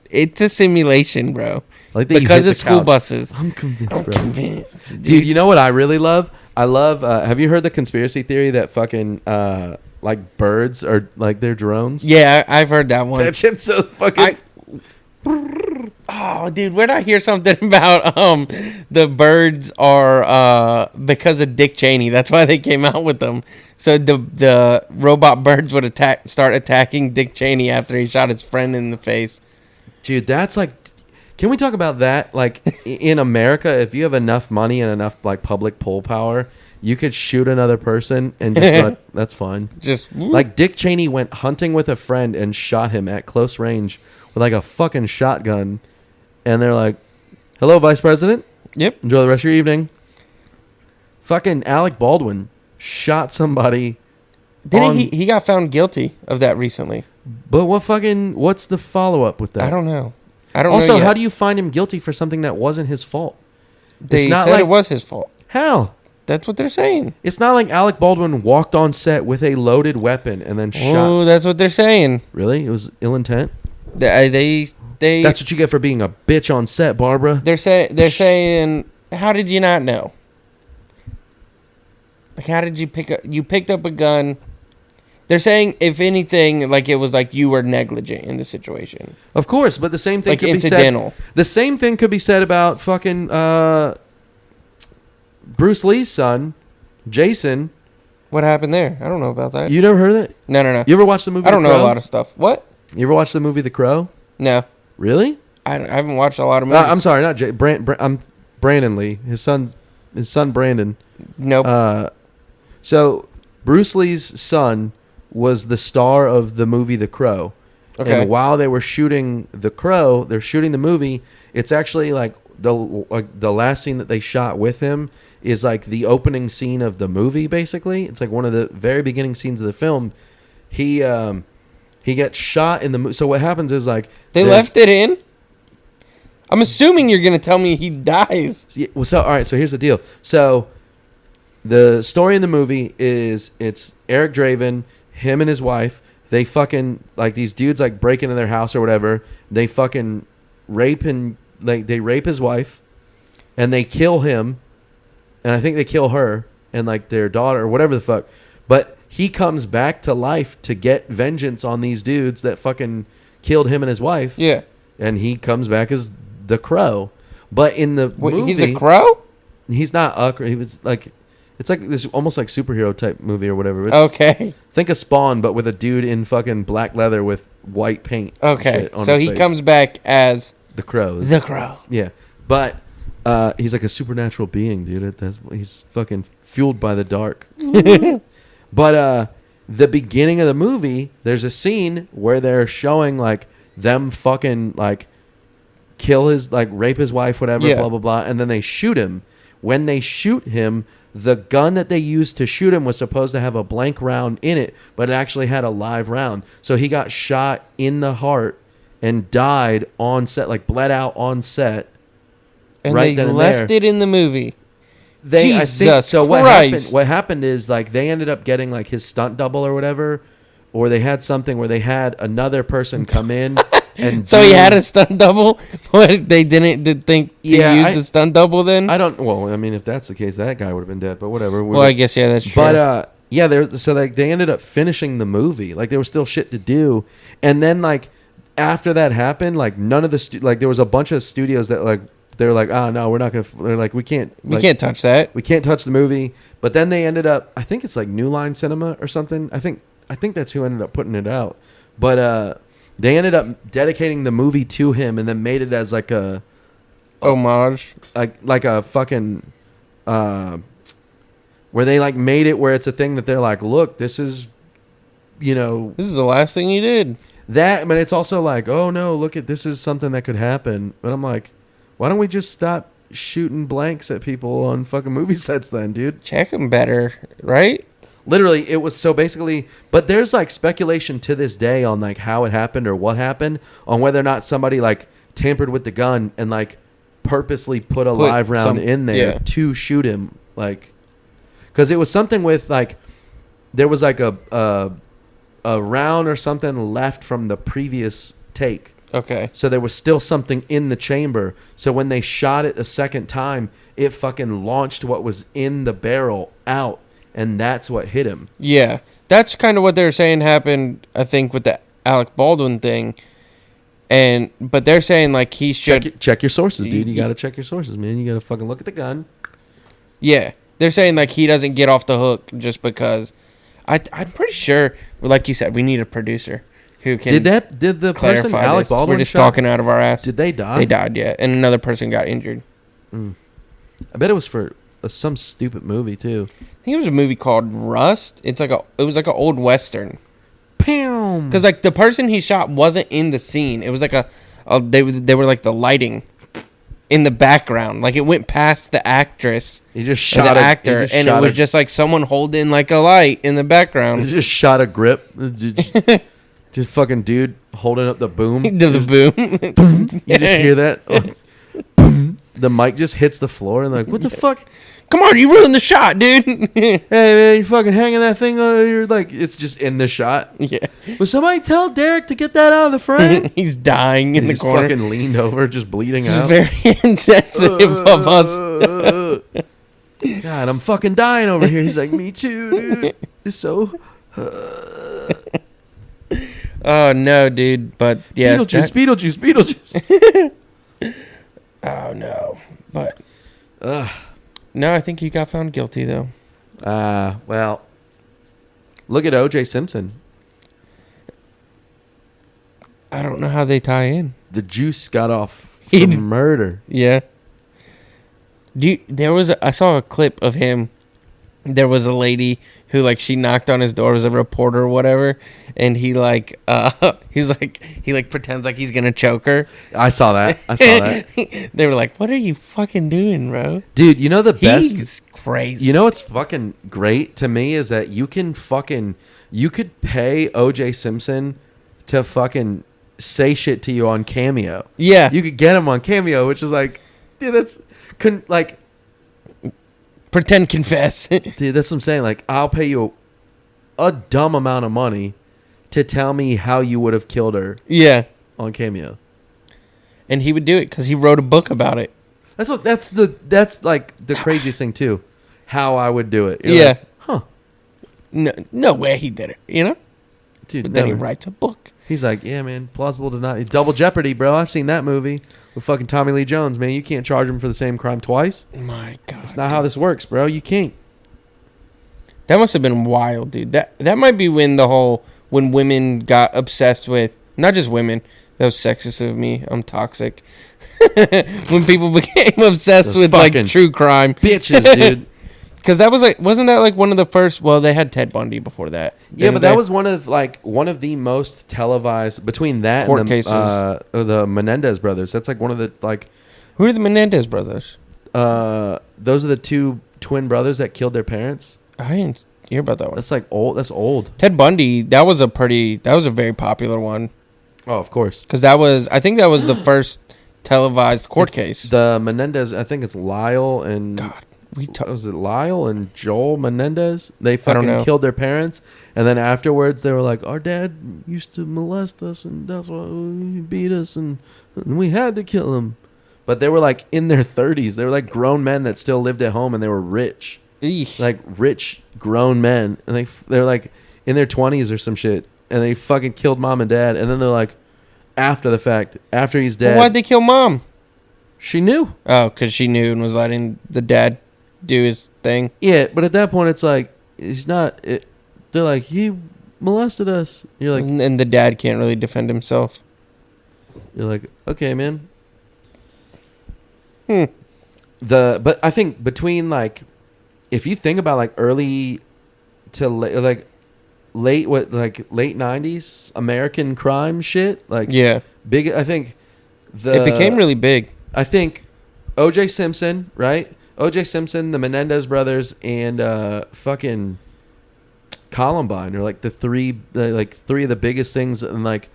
It's a simulation, bro. Like because of school buses. I'm convinced, bro. Convinced, dude, you know what I really love? I love... have you heard the conspiracy theory that fucking... like birds are like they're drones? Yeah, I've heard that one. That shit's so fucking... Oh, dude, where'd I hear something about the birds are because of Dick Cheney? That's why they came out with them. So the robot birds would start attacking Dick Cheney after he shot his friend in the face. Dude, that's like... Can we talk about that? Like, in America, if you have enough money and enough like public pull power, you could shoot another person and just like, that's fine. Just like Dick Cheney went hunting with a friend and shot him at close range with like a fucking shotgun. And they're like, hello, Vice President. Yep. Enjoy the rest of your evening. Fucking Alec Baldwin shot somebody. Didn't he got found guilty of that recently? But what's the follow up with that? I don't know. I don't also, know yet. how do you find him guilty for something that wasn't his fault? They it's not said like, it was his fault. How? That's what they're saying. It's not like Alec Baldwin walked on set with a loaded weapon and then shot. Oh, that's what they're saying. Really? It was ill intent? They That's what you get for being a bitch on set, Barbara. they're saying, how did you not know? Like, how did you picked up a gun? They're saying, if anything, like it was like you were negligent in the situation. Of course, but the same thing Like could incidental. be said. The same thing could be said about fucking Bruce Lee's son, Jason. What happened there? I don't know about that. You never heard of it? No. You ever watched the movie? I don't The know Crow? a lot of stuff. What? You ever watched the movie The Crow? No. Really? I haven't watched a lot of movies. I'm sorry, not I'm Brandon Lee. His son Brandon. Nope. So Bruce Lee's son was the star of the movie The Crow. Okay. And while they were shooting The Crow, they're shooting the movie. It's actually like the last scene that they shot with him is like the opening scene of the movie. Basically, it's like one of the very beginning scenes of the film. He gets shot in the movie. So what happens is like they left it in. I'm assuming you're gonna tell me he dies. So all right. So here's the deal. So the story in the movie is it's Eric Draven, him and his wife. They fucking like these dudes like break into their house or whatever. They fucking rape they rape his wife, and they kill him, and I think they kill her and like their daughter or whatever the fuck. But he comes back to life to get vengeance on these dudes that fucking killed him and his wife. Yeah. And he comes back as the Crow. But in the movie, he's a crow? He's not a crow. He was like, it's like this almost like superhero type movie or whatever. It's, Okay. Think of Spawn, but with a dude in fucking black leather with white paint. Okay. On So his he face. comes back as The Crow. the crow. Yeah. But he's like a supernatural being, dude. He's fucking fueled by the dark. But the beginning of the movie, there's a scene where they're showing like them fucking like kill his like rape his wife, whatever, Yeah. blah blah blah, and then they shoot him. When they shoot him, the gun that they used to shoot him was supposed to have a blank round in it, but it actually had a live round. So he got shot in the heart and died on set, like bled out on set. And right they then and left there. it in the movie. I think Jesus so. Christ. What happened is like they ended up getting like his stunt double or whatever, or they had something where they had another person come in and So he had a stunt double, but they didn't think to use the stunt double then? I don't. Well, I mean, if that's the case, that guy would have been dead. But whatever. Well, I guess yeah, that's true. But yeah, they ended up finishing the movie. Like there was still shit to do, and then like after that happened, like none of the like there was a bunch of studios that like. They're like, oh no, we're not gonna. They're like, we can't touch that. We can't touch the movie. But then they ended up. I think it's like New Line Cinema or something. I think that's who ended up putting it out. But they ended up dedicating the movie to him, and then made it as like a homage, like a fucking where they like made it where it's a thing that they're like, look, this is, this is the last thing he did. That, but it's also like, oh no, look at this is something that could happen. But I'm like, why don't we just stop shooting blanks at people on fucking movie sets then, dude? Check them better, right? Literally, it was so basically, but there's like speculation to this day on like how it happened or what happened, on whether or not somebody like tampered with the gun and like purposely put a live round in there to shoot him, like, because it was something with like there was like a round or something left from the previous take. Okay. So there was still something in the chamber. So when they shot it a second time, it fucking launched what was in the barrel out, and that's what hit him. Yeah. That's kind of what they're saying happened, I think, with the Alec Baldwin thing. But they're saying like he should check your sources, dude. You got to check your sources, man. You got to fucking look at the gun. Yeah. They're saying like he doesn't get off the hook just because I'm pretty sure, like you said, we need a producer. Who can did the person Alec Baldwin We're just talking out of our ass. Did they die? They died, yeah. And another person got injured. I bet it was for some stupid movie too. I think it was a movie called Rust. It was like an old western. Pam. Because like the person he shot wasn't in the scene. It was like they were like the lighting. in the background. Like, it went past the actress. He just Or shot the a, actor, and it was just like someone holding like a light in the He background. just shot a grip. Just fucking dude holding up the boom. To the boom. You just hear that? Boom. The mic just hits the floor and like, what the fuck? Come on, you ruined the shot, dude. Hey man, you fucking hanging that thing on your, like, it's just in the shot. Yeah. Will somebody tell Derek to get that out of the frame? He's dying in He's the corner. fucking leaned over, just bleeding He's out. very insensitive of us. God, I'm fucking dying over here. He's like, me too, dude. It's so. Oh no, dude. But yeah. Beetlejuice. Oh no. But Ugh. no, I think he got found guilty though. Well, look at O.J. Simpson. I don't know how they tie in. The juice got off for murder. Yeah. I saw a clip of him. There was a lady who, like, she knocked on his door, was a reporter or whatever, and he pretends like he's gonna choke her. I saw that. They were like, "What are you fucking doing, bro?" Dude, you know the best. He's crazy. You know what's fucking great to me is that you could pay O.J. Simpson to fucking say shit to you on Cameo. Yeah. You could get him on Cameo, which is like, dude, like, pretend confess. dude, that's what I'm saying. Like, I'll pay you a dumb amount of money to tell me how you would have killed her Yeah. on Cameo. And he would do it because he wrote a book about it. That's like the craziest thing too. How I would do it. You're Yeah. like, huh. No way he did it, you know? Dude, But then he never. writes a book. He's like, yeah, man, plausible denial. Double Jeopardy, bro. I've seen that movie with fucking Tommy Lee Jones, man. You can't charge him for the same crime twice. My God. That's not how this works, bro. You can't. That must have been wild, dude. That might be when women got obsessed with, not just women, that was sexist of me. I'm toxic. When people became obsessed Those with like fucking true crime. Bitches, dude. Because that was like, wasn't that like one of the first? Well, they had Ted Bundy before that. Yeah, but Didn't they? that was one of the most televised between that Court and cases. the Menendez brothers. That's like one of the Who are the Menendez brothers? those are the two twin brothers that killed their parents. I didn't hear about that one. That's like old. That's old. Ted Bundy, that was a very popular one. Oh, of course. Because I think that was the first televised court case. The Menendez, I think it's Lyle and God, was it Lyle and Joel Menendez? They I don't fucking know. killed their parents, and then afterwards they were like, "Our dad used to molest us, and that's why he beat us, and we had to kill him." But they were like in their 30s. They were like grown men that still lived at home, and they were rich, Eesh. like rich grown men, and they're like in their 20s or some shit, and they fucking killed mom and dad, and then they're like, after the fact, after he's dead, Well, why'd they kill mom? she knew. Oh, because she knew and was letting the dad do his thing. Yeah, but at that point, it's like he's not. They're like, he molested us. You're like, And the dad can't really defend himself. okay, man. Hmm. But I think between like, if you think about like early to late 90s American crime shit, like Yeah. big. I think It became really big. I think O.J. Simpson, right? O.J. Simpson, the Menendez brothers, and fucking Columbine are like the three of the biggest things in like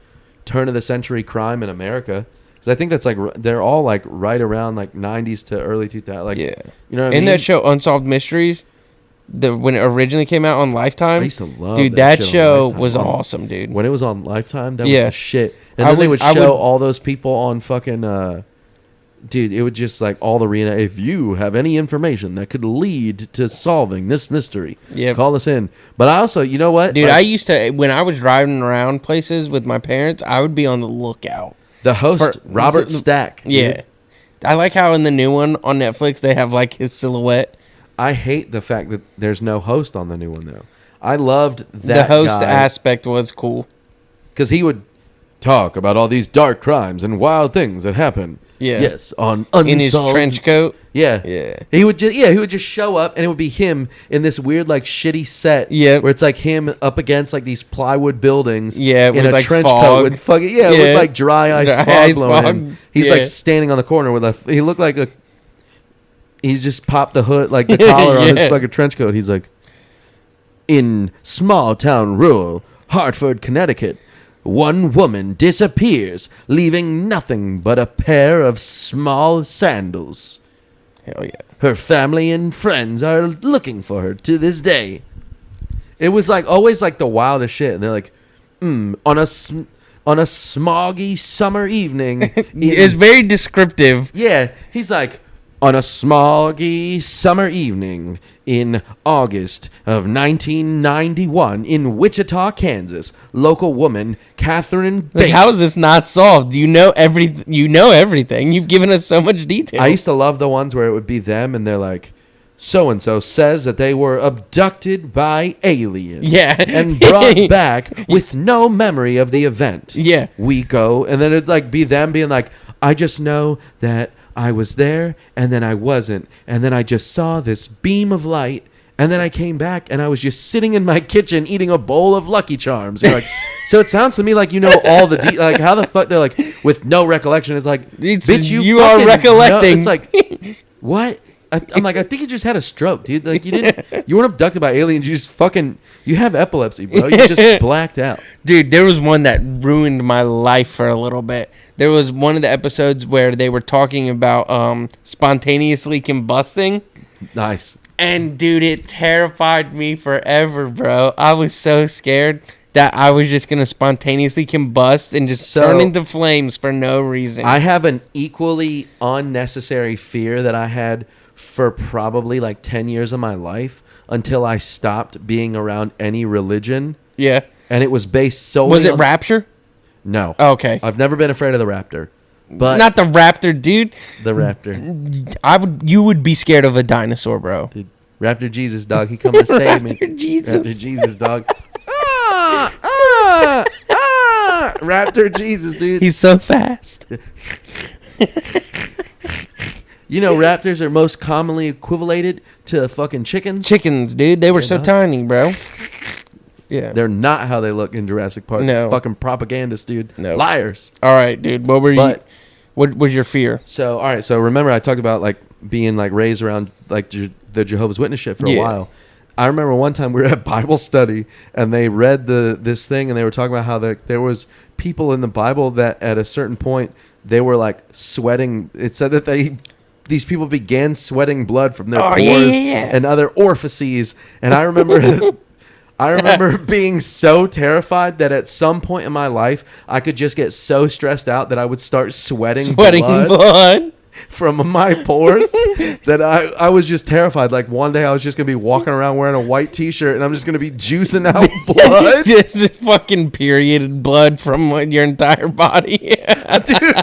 turn of the century crime in America. Because I think that's like they're all like right around like 90s to early 2000s. Like, Yeah. you know what I In mean? that show, Unsolved Mysteries, when it originally came out on Lifetime, I used to love dude, that that shit on show Lifetime. was awesome, dude. When it was on Lifetime, that was Yeah. the shit. And I then they would- would I show would- all those people on fucking dude, it would just like all the if you have any information that could lead to solving this mystery, Yep. call us in. But I also, you know what? Dude, Like, I used to, when I was driving around places with my parents, I would be on the lookout. the host, for- Robert Stack. dude. Yeah. I like how in the new one on Netflix, they have like his silhouette. I hate the fact that there's no host on the new one though. I loved that The host guy aspect was cool. because he would talk about all these dark crimes and wild things that happen. Yeah. Yes, on unsolved. In his trench coat. Yeah. Yeah. He would just show up, and it would be him in this weird, like, shitty set. Yeah. Where it's like him up against like these plywood buildings. Yeah, In with, a like, trench fog. coat with fucking with like dry ice Dry fog ice blowing fog. in. He's Yeah. like standing on the corner with a. He looked like a. He just popped the hood, like the collar on his Yeah. fucking trench coat. He's like, in small town rural Hartford, Connecticut, one woman disappears, leaving nothing but a pair of small sandals. Hell yeah. Her family and friends are looking for her to this day. It was like always like the wildest shit, and they're like, on a smoggy summer evening. It's very descriptive. Yeah, he's like, on a smoggy summer evening in August of 1991 in Wichita, Kansas, local woman Catherine Bates. Like, how is this not solved? You know everything. You've given us so much detail. I used to love the ones where it would be them and they're like, so-and-so says that they were abducted by aliens. Yeah. And brought back with no memory of the event. Yeah. We go, and then it'd like be them being like, I just know that I was there, and then I wasn't, and then I just saw this beam of light, and then I came back, and I was just sitting in my kitchen eating a bowl of Lucky Charms. You're like, so it sounds to me like you know all the like how the fuck they're like with no recollection. It's like, bitch, you are fucking recollecting. It's like, what? I'm like, I think you just had a stroke, dude. Like you weren't abducted by aliens. You just you have epilepsy, bro. You just blacked out. Dude, there was one that ruined my life for a little bit. There was one of the episodes where they were talking about spontaneously combusting. Nice. And dude, it terrified me forever, bro. I was so scared that I was just gonna spontaneously combust and just turn into flames for no reason. I have an equally unnecessary fear that I had for probably like 10 years of my life until I stopped being around any religion. Yeah. And it was based solely Was it on... Rapture? No. Okay. I've never been afraid of the Raptor. But not the Raptor, dude. The Raptor. You would be scared of a dinosaur, bro. Dude, Raptor Jesus, dog. He come to save me. Raptor Jesus. Raptor Jesus, dog. Raptor Jesus, dude. He's so fast. You know, raptors are most commonly equivalated to fucking chickens. Chickens, dude. They were so tiny, bro. Yeah. They're not how they look in Jurassic Park. No. Fucking propagandists, dude. No. Liars. All right, dude. What was your fear? So, all right. So, remember I talked about, like, being, like, raised around, like, the Jehovah's Witness shit for a while. I remember one time we were at Bible study, and they read this thing, and they were talking about how there was people in the Bible that at a certain point, they were, like, sweating. It said that these people began sweating blood from their pores and other orifices. And I remember being so terrified that at some point in my life, I could just get so stressed out that I would start sweating blood from my pores that I was just terrified. Like one day I was just going to be walking around wearing a white t-shirt and I'm just going to be juicing out blood. Just fucking period blood from your entire body. Dude,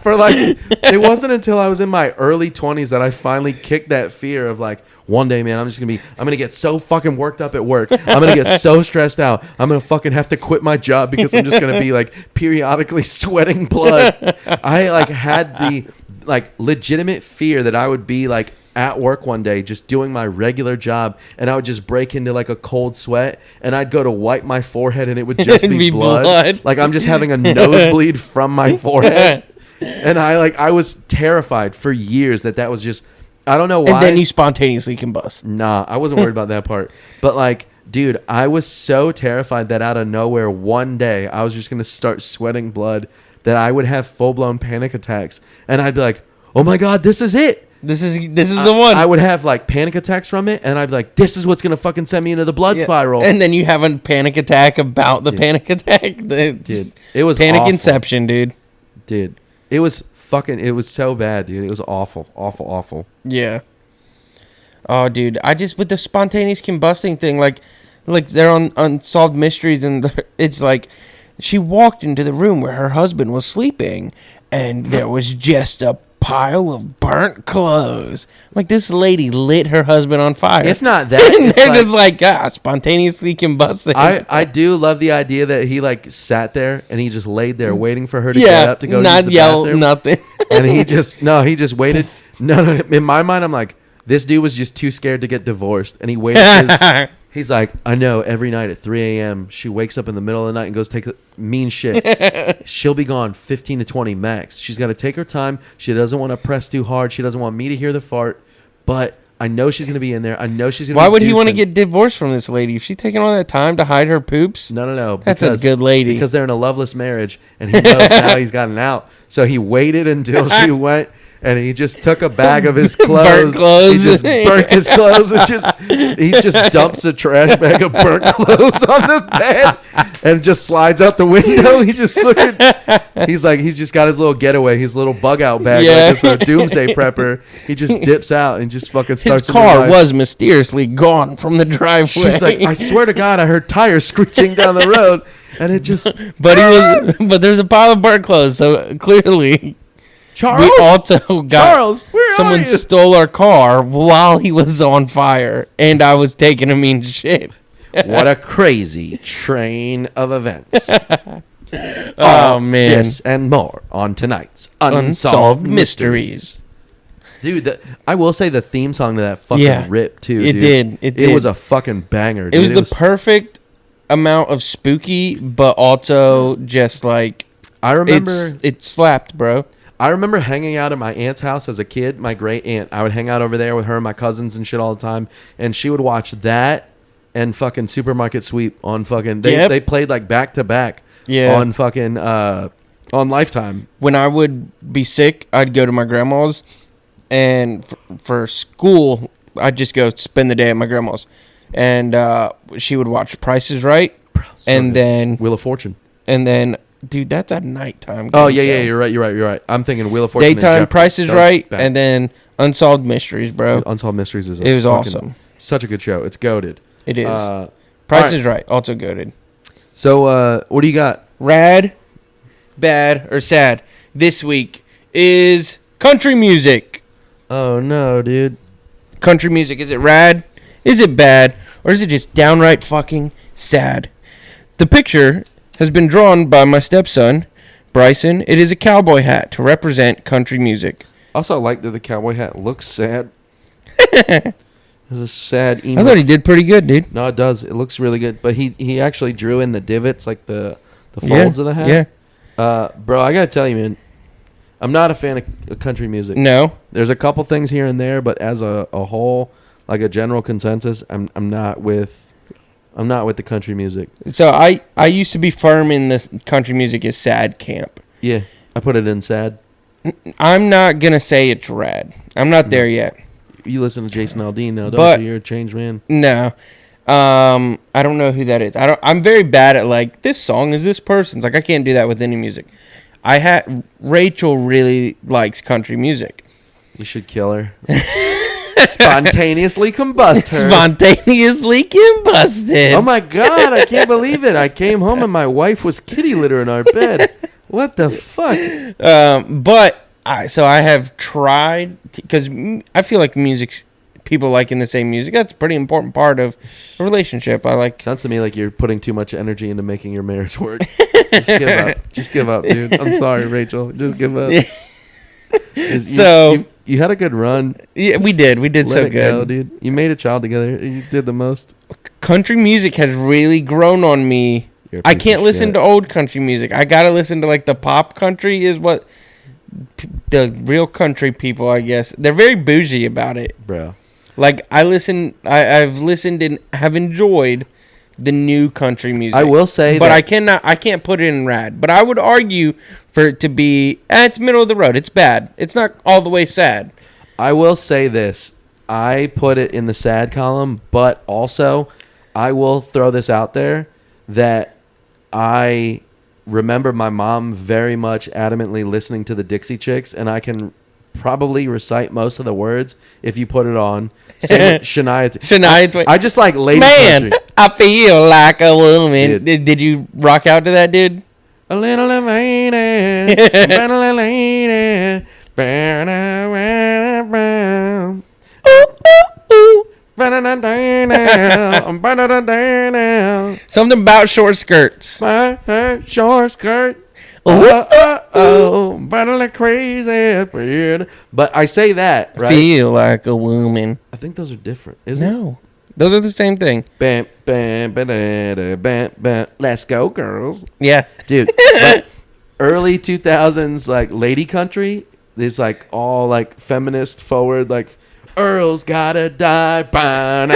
for like, it wasn't until I was in my early 20s that I finally kicked that fear of like, one day, man, I'm going to get so fucking worked up at work. I'm going to get so stressed out. I'm going to fucking have to quit my job because I'm just going to be like periodically sweating blood. I like had the like legitimate fear that I would be like at work one day just doing my regular job and I would just break into like a cold sweat and I'd go to wipe my forehead and it would just be blood. Like I'm just having a nosebleed from my forehead. And I was terrified for years that was just, I don't know why. And then you spontaneously combust. Nah, I wasn't worried about that part. But like, dude, I was so terrified that out of nowhere one day I was just going to start sweating blood that I would have full-blown panic attacks. And I'd be like, oh my God, this is it. This is the one. I would have like panic attacks from it. And I'd be like, this is what's going to fucking send me into the blood spiral. And then you have a panic attack about the panic attack. Dude, it was panic awful. inception, dude. Dude, it was so bad, dude. It was awful, awful, awful. Yeah. Oh, dude, with the spontaneous combusting thing, like they're on Unsolved Mysteries, and it's like she walked into the room where her husband was sleeping, and there was just a pile of burnt clothes. Like, this lady lit her husband on fire. If not that, and it's they're like, just like, spontaneously combusted. I do love the idea that he like sat there and he just laid there waiting for her to get up to go not use the yell bathroom. nothing. And he just waited. No, in my mind, I'm like, this dude was just too scared to get divorced, and he waited. He's like, I know every night at 3 a.m. she wakes up in the middle of the night and goes take mean shit. She'll be gone 15 to 20 max. She's got to take her time. She doesn't want to press too hard. She doesn't want me to hear the fart, but I know she's going to be in there. I know she's going to be Why would he want to deucing. get divorced from this lady? If she's taking all that time to hide her poops? No. That's a good lady. Because they're in a loveless marriage, and he knows now he's gotten out. So he waited until she went, and he just took a bag of his clothes. Burnt clothes. He just burnt his clothes. He just dumps a trash bag of burnt clothes on the bed and just slides out the window. He's just got his little getaway, his little bug out bag, like it's a doomsday prepper. He just dips out and just fucking starts. His car was mysteriously gone from the driveway. She's like, I swear to God, I heard tires screeching down the road, and it just. But there's a pile of burnt clothes, so clearly. Charles? We also got Charles, where are someone you? stole our car while he was on fire, and I was taking a mean shit. What a crazy train of events. Oh, man. This and more on tonight's Unsolved Mysteries. Dude, I will say the theme song to that fucking rip, too, It dude. did. It was a fucking banger, dude. It was the perfect amount of spooky, but also just like... I remember... It slapped, bro. I remember hanging out at my aunt's house as a kid, my great aunt. I would hang out over there with her and my cousins and shit all the time. And she would watch that and fucking Supermarket Sweep on fucking... They played like back to back on fucking... on Lifetime. When I would be sick, I'd go to my grandma's. And for school, I'd just go spend the day at my grandma's. And she would watch Price is Right. And then... Wheel of Fortune. And then... Dude, that's a nighttime game. Oh, yeah, you're right. I'm thinking Wheel of Fortune. Daytime, Price is Right, and then Unsolved Mysteries, bro. Dude, Unsolved Mysteries is awesome. Such a good show. It's goated. It is. Price is Right, also goated. So, what do you got? Rad, bad, or sad this week is country music. Oh, no, dude. Country music, is it rad? Is it bad? Or is it just downright fucking sad? The picture has been drawn by my stepson, Bryson. It is a cowboy hat to represent country music. Also, I like that the cowboy hat looks sad. It's a sad emo. I thought he did pretty good, dude. No, it does. It looks really good. But he actually drew in the divots, like the folds of the hat. Yeah. Bro, I gotta tell you, man, I'm not a fan of country music. No. There's a couple things here and there, but as a whole, like a general consensus, I'm not with the country music. So I used to be firm in this country music is sad camp. Yeah, I put it in sad. I'm not going to say it's rad. I'm not there yet. You listen to Jason Aldean now, don't But- you? You're a changed man. No. I don't know who that is. I'm very bad at like this song is this person's. Like I can't do that with any music. Rachel really likes country music. You should kill her. Spontaneously combust her. Spontaneously combusted. Oh my God, I can't believe it. I came home and my wife was kitty litter in our bed. What the fuck? But I have tried because I feel like people liking the same music. That's a pretty important part of a relationship. Sounds to me like you're putting too much energy into making your marriage work. Just give up, dude. I'm sorry, Rachel. Just give up. You had a good run. Yeah, we did. We did Let so it good, go, dude. You made a child together. You did the most. Country music has really grown on me. I can't listen to old country music. I gotta listen to like the pop country is what the real country people, I guess. They're very bougie about it, bro. Like I've listened and have enjoyed the new country music. I will say, but I can't put it in rad. But I would argue for it to be, it's middle of the road. It's bad. It's not all the way sad. I will say this. I put it in the sad column, but also I will throw this out there that I remember my mom very much adamantly listening to the Dixie Chicks, and I can probably recite most of the words if you put it on. Same with Shania Twain. I just like lady Man, country. I feel like a woman. Did you rock out to that, dude? A little lady, a little lady, Something about short skirts. My short skirt. But crazy. But I say that, right? Feel like a woman. I think those are different, isn't it? No. Those are the same thing. Bam, bam, bam, bam. Let's go, girls. Yeah. Dude, like, early 2000s, like, lady country is, like, all, like, feminist forward, like, Earl's gotta die. Dude, I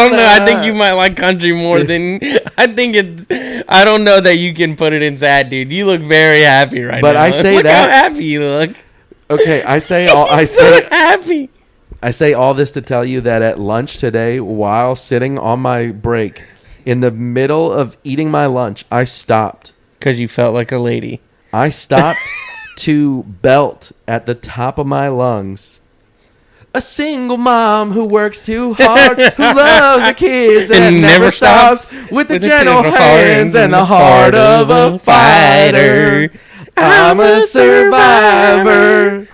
don't know. I think you might like country more than... I don't know that you can put it in sad, dude. You look very happy right now. But I say look that... how happy you look. Okay, I say happy. I say all this to tell you that at lunch today, while sitting on my break, in the middle of eating my lunch, I stopped. Because you felt like a lady. I stopped to belt at the top of my lungs. A single mom who works too hard, who loves her kids and never stops, with the gentle hands and the heart of a fighter. I'm a survivor.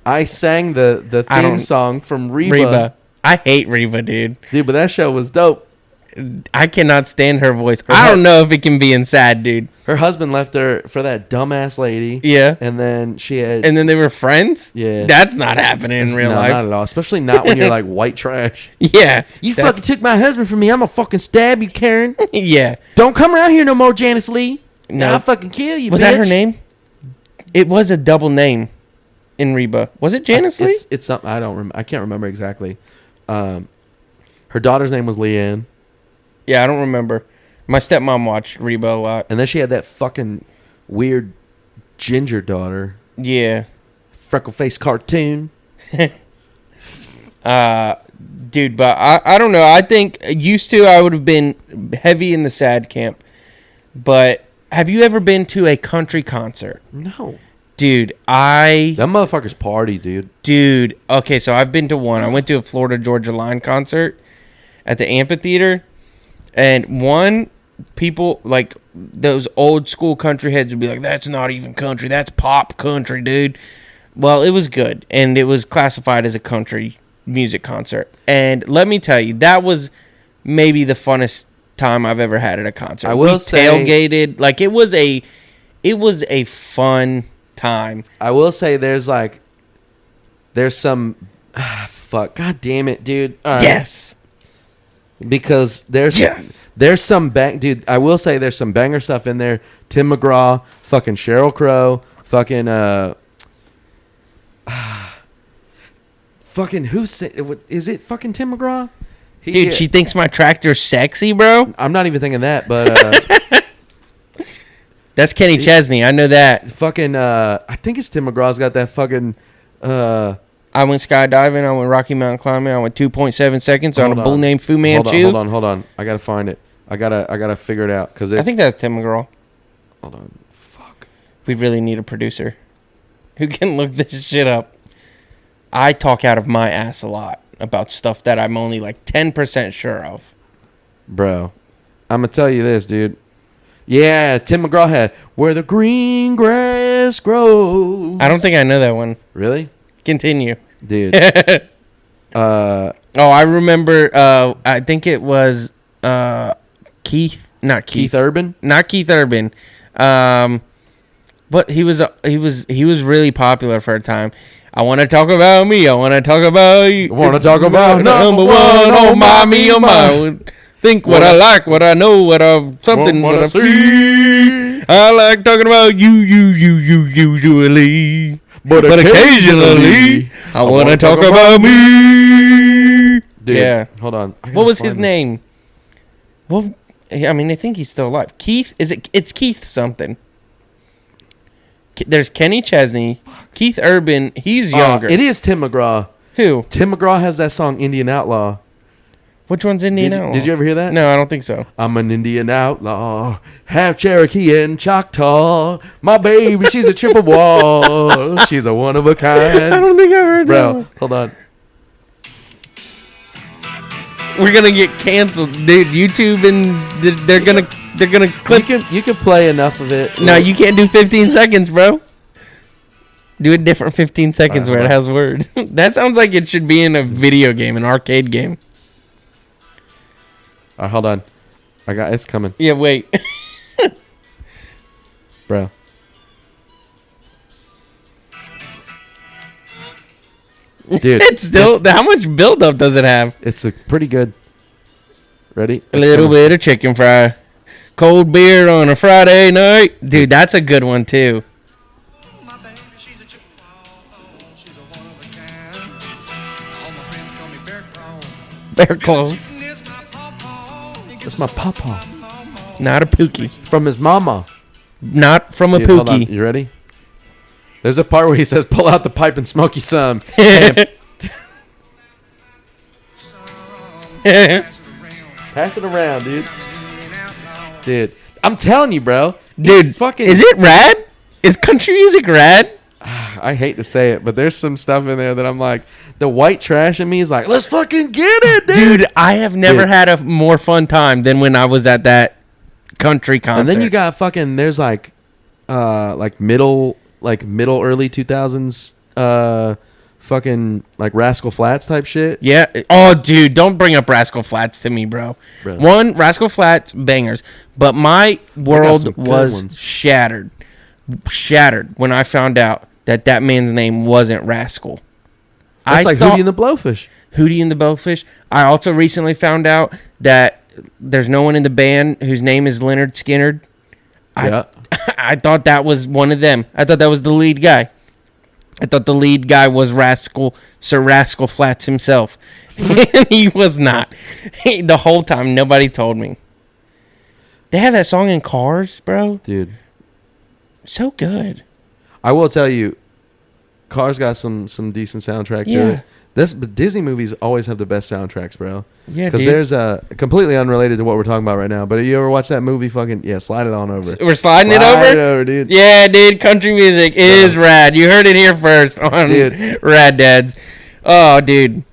I sang the theme song from Reba. I hate Reba, dude. Dude, but that show was dope. I cannot stand her voice. I don't know if it can be in sad, dude. Her husband left her for that dumbass lady. Yeah. And then she had... And then they were friends? Yeah. That's not happening in real life. Not at all. Especially not when you're like white trash. Yeah. You fucking took my husband from me. I'm gonna fucking stab you, Karen. Yeah. Don't come around here no more, Janice Lee. No. I'll fucking kill you, Was bitch. that her name? It was a double name in Reba. Was it Janice Lee? It's something I don't remember. I can't remember exactly. Her daughter's name was Leanne. Yeah, I don't remember. My stepmom watched Reba a lot. And then she had that fucking weird ginger daughter. Yeah. Freckle face cartoon. Dude, but I don't know. I think used to I would have been heavy in the sad camp. But have you ever been to a country concert? No. Dude, That motherfucker's party, dude. Dude, okay, so I've been to one. I went to a Florida Georgia Line concert at the amphitheater. And people, like, those old school country heads would be like, that's not even country. That's pop country, dude. Well, it was good. And it was classified as a country music concert. And let me tell you, that was maybe the funnest time I've ever had at a concert. I will say, tailgated. Like, it was a fun time. I will say there's some... fuck. God damn it, dude. Yes. Because there's some dude. I will say there's some banger stuff in there. Tim McGraw, fucking Sheryl Crow, fucking fucking is it fucking Tim McGraw? Dude, she thinks my tractor's sexy, bro. I'm not even thinking that, but that's Kenny Chesney. I know that. Fucking I think it's Tim McGraw's got that fucking I went skydiving. I went Rocky Mountain climbing. I went 2.7 seconds on a bull named Fu Manchu. Hold on. I gotta find it. I gotta figure it out because I think that's Tim McGraw. Hold on. Fuck. We really need a producer who can look this shit up. I talk out of my ass a lot about stuff that I'm only like 10% sure of. Bro, I'm gonna tell you this, dude. Yeah, Tim McGraw had Where the Green Grass Grows. I don't think I know that one. Really? Continue. Dude. I remember I think it was Keith Urban? Not Keith Urban. But he was really popular for a time. I want to talk about me. I want to talk about you. I want to talk about number one. Oh my. Think what I like, what I know, what I something, what I see. I like talking about you usually. But occasionally, I want to talk about me. Dude, yeah. Hold on. What was his name? Well, I mean, I think he's still alive. Keith? It's Keith something. There's Kenny Chesney. Keith Urban. He's younger. It is Tim McGraw. Who? Tim McGraw has that song Indian Outlaw. Which one's Indian Outlaw? Did you ever hear that? No, I don't think so. I'm an Indian outlaw, half Cherokee and Choctaw. My baby, she's a triple wall. She's a one of a kind. I don't think I heard that one. Hold on. We're gonna get canceled, dude. YouTube and they're gonna clip. You can play enough of it. No, you can't do 15 seconds, bro. Do a different 15 seconds where it has words. That sounds like it should be in a video game, an arcade game. Hold on. It's coming. Yeah, wait. Bro. Dude. It's still... How much build-up does it have? It's pretty good. Ready? A little bit of chicken fry. Cold beer on a Friday night. Dude, that's a good one, too. Bear claw. That's my papa. Not a pookie. From his mama. Not from a Dude, hold on. pookie. You ready? There's a part where he says, pull out the pipe and smoke you some. Pass it around, dude. Dude, I'm telling you, bro. Dude, fucking. Is it rad? Is country music rad? I hate to say it, but there's some stuff in there that I'm like, the white trash in me is like, let's fucking get it, dude. Dude, I have never had a more fun time than when I was at that country concert. And then you got fucking, there's like middle early 2000s, fucking like Rascal Flatts type shit. Yeah. Oh, dude, don't bring up Rascal Flatts to me, bro. Really? One, Rascal Flatts, bangers. But my world was shattered when I found out that man's name wasn't Rascal. That's like Hootie and the Blowfish. Hootie and the Blowfish. I also recently found out that there's no one in the band whose name is Leonard Skinner. Yeah. I thought that was one of them. I thought that was the lead guy. I thought the lead guy was Sir Rascal Flatts himself. And he was not. The whole time, nobody told me. They have that song in Cars, bro. Dude. So good. I will tell you, Cars got some decent soundtrack to it. But Disney movies always have the best soundtracks, bro. Yeah, because there's completely unrelated to what we're talking about right now. But have you ever watched that movie? Slide it on over. We're sliding it over? Slide it over, dude. Yeah, dude. Country music is rad. You heard it here first on Rad Dads. Oh, dude.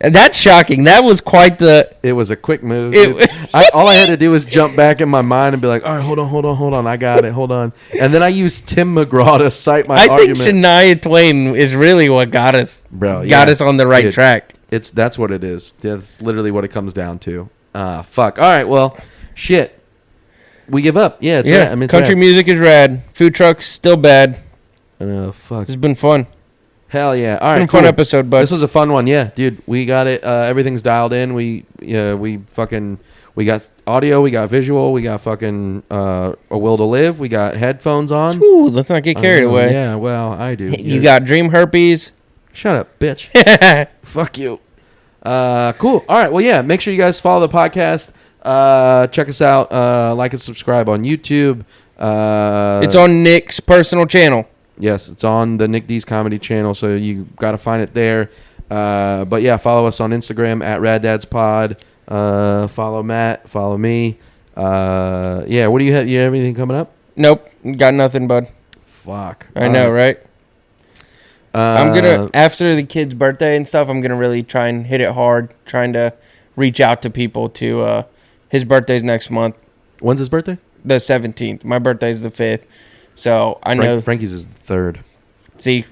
That's shocking. That was quite the... It was a quick move. All I had to do was jump back in my mind and be like, all right, hold on. I got it. Hold on. And then I used Tim McGraw to cite my argument. I think Shania Twain is really what got us on the right track. That's what it is. That's literally what it comes down to. Fuck. All right, well, shit. We give up. Yeah, it's rad. I mean, country music is rad. Food trucks, still bad. Fuck. It's been fun. Hell yeah! All right, fun episode, bud. This was a fun one, yeah, dude. We got it. Everything's dialed in. We got audio, we got visual, we got fucking a will to live. We got headphones on. Ooh, let's not get carried away. Yeah, well, I do. You got dream herpes. Shut up, bitch. Fuck you. Cool. All right. Well, yeah. Make sure you guys follow the podcast. Check us out. Like and subscribe on YouTube. It's on Nick's personal channel. Yes, it's on the Nick D's comedy channel, so you got to find it there. But yeah, follow us on Instagram at RadDadsPod. Follow Matt. Follow me. Yeah, what do you have? You have anything coming up? Nope, got nothing, bud. Fuck. I know, right? I'm gonna after the kid's birthday and stuff. I'm gonna really try and hit it hard, trying to reach out to people. To his birthday's next month. When's his birthday? The 17th. My birthday's the 5th. So I know Frankie's is the 3rd. See,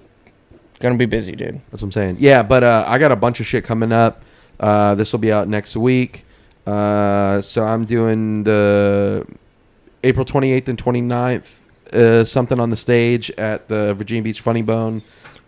gonna be busy, dude. That's what I'm saying. Yeah, but I got a bunch of shit coming up. This will be out next week. So I'm doing the April 28th and 29th, something on the stage at the Virginia Beach Funny Bone.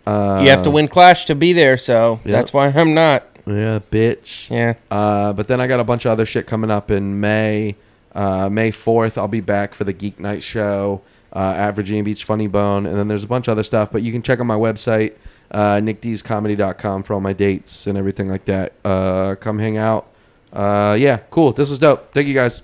You have to win Clash to be there, so that's why I'm not. Yeah, bitch. Yeah. But then I got a bunch of other shit coming up in May. May 4th, I'll be back for the Geek Night show at Virginia Beach Funny Bone. And then there's a bunch of other stuff, but you can check on my website, nickdscomedy.com, for all my dates and everything like that. Come hang out. Yeah, cool. This was dope. Thank you, guys.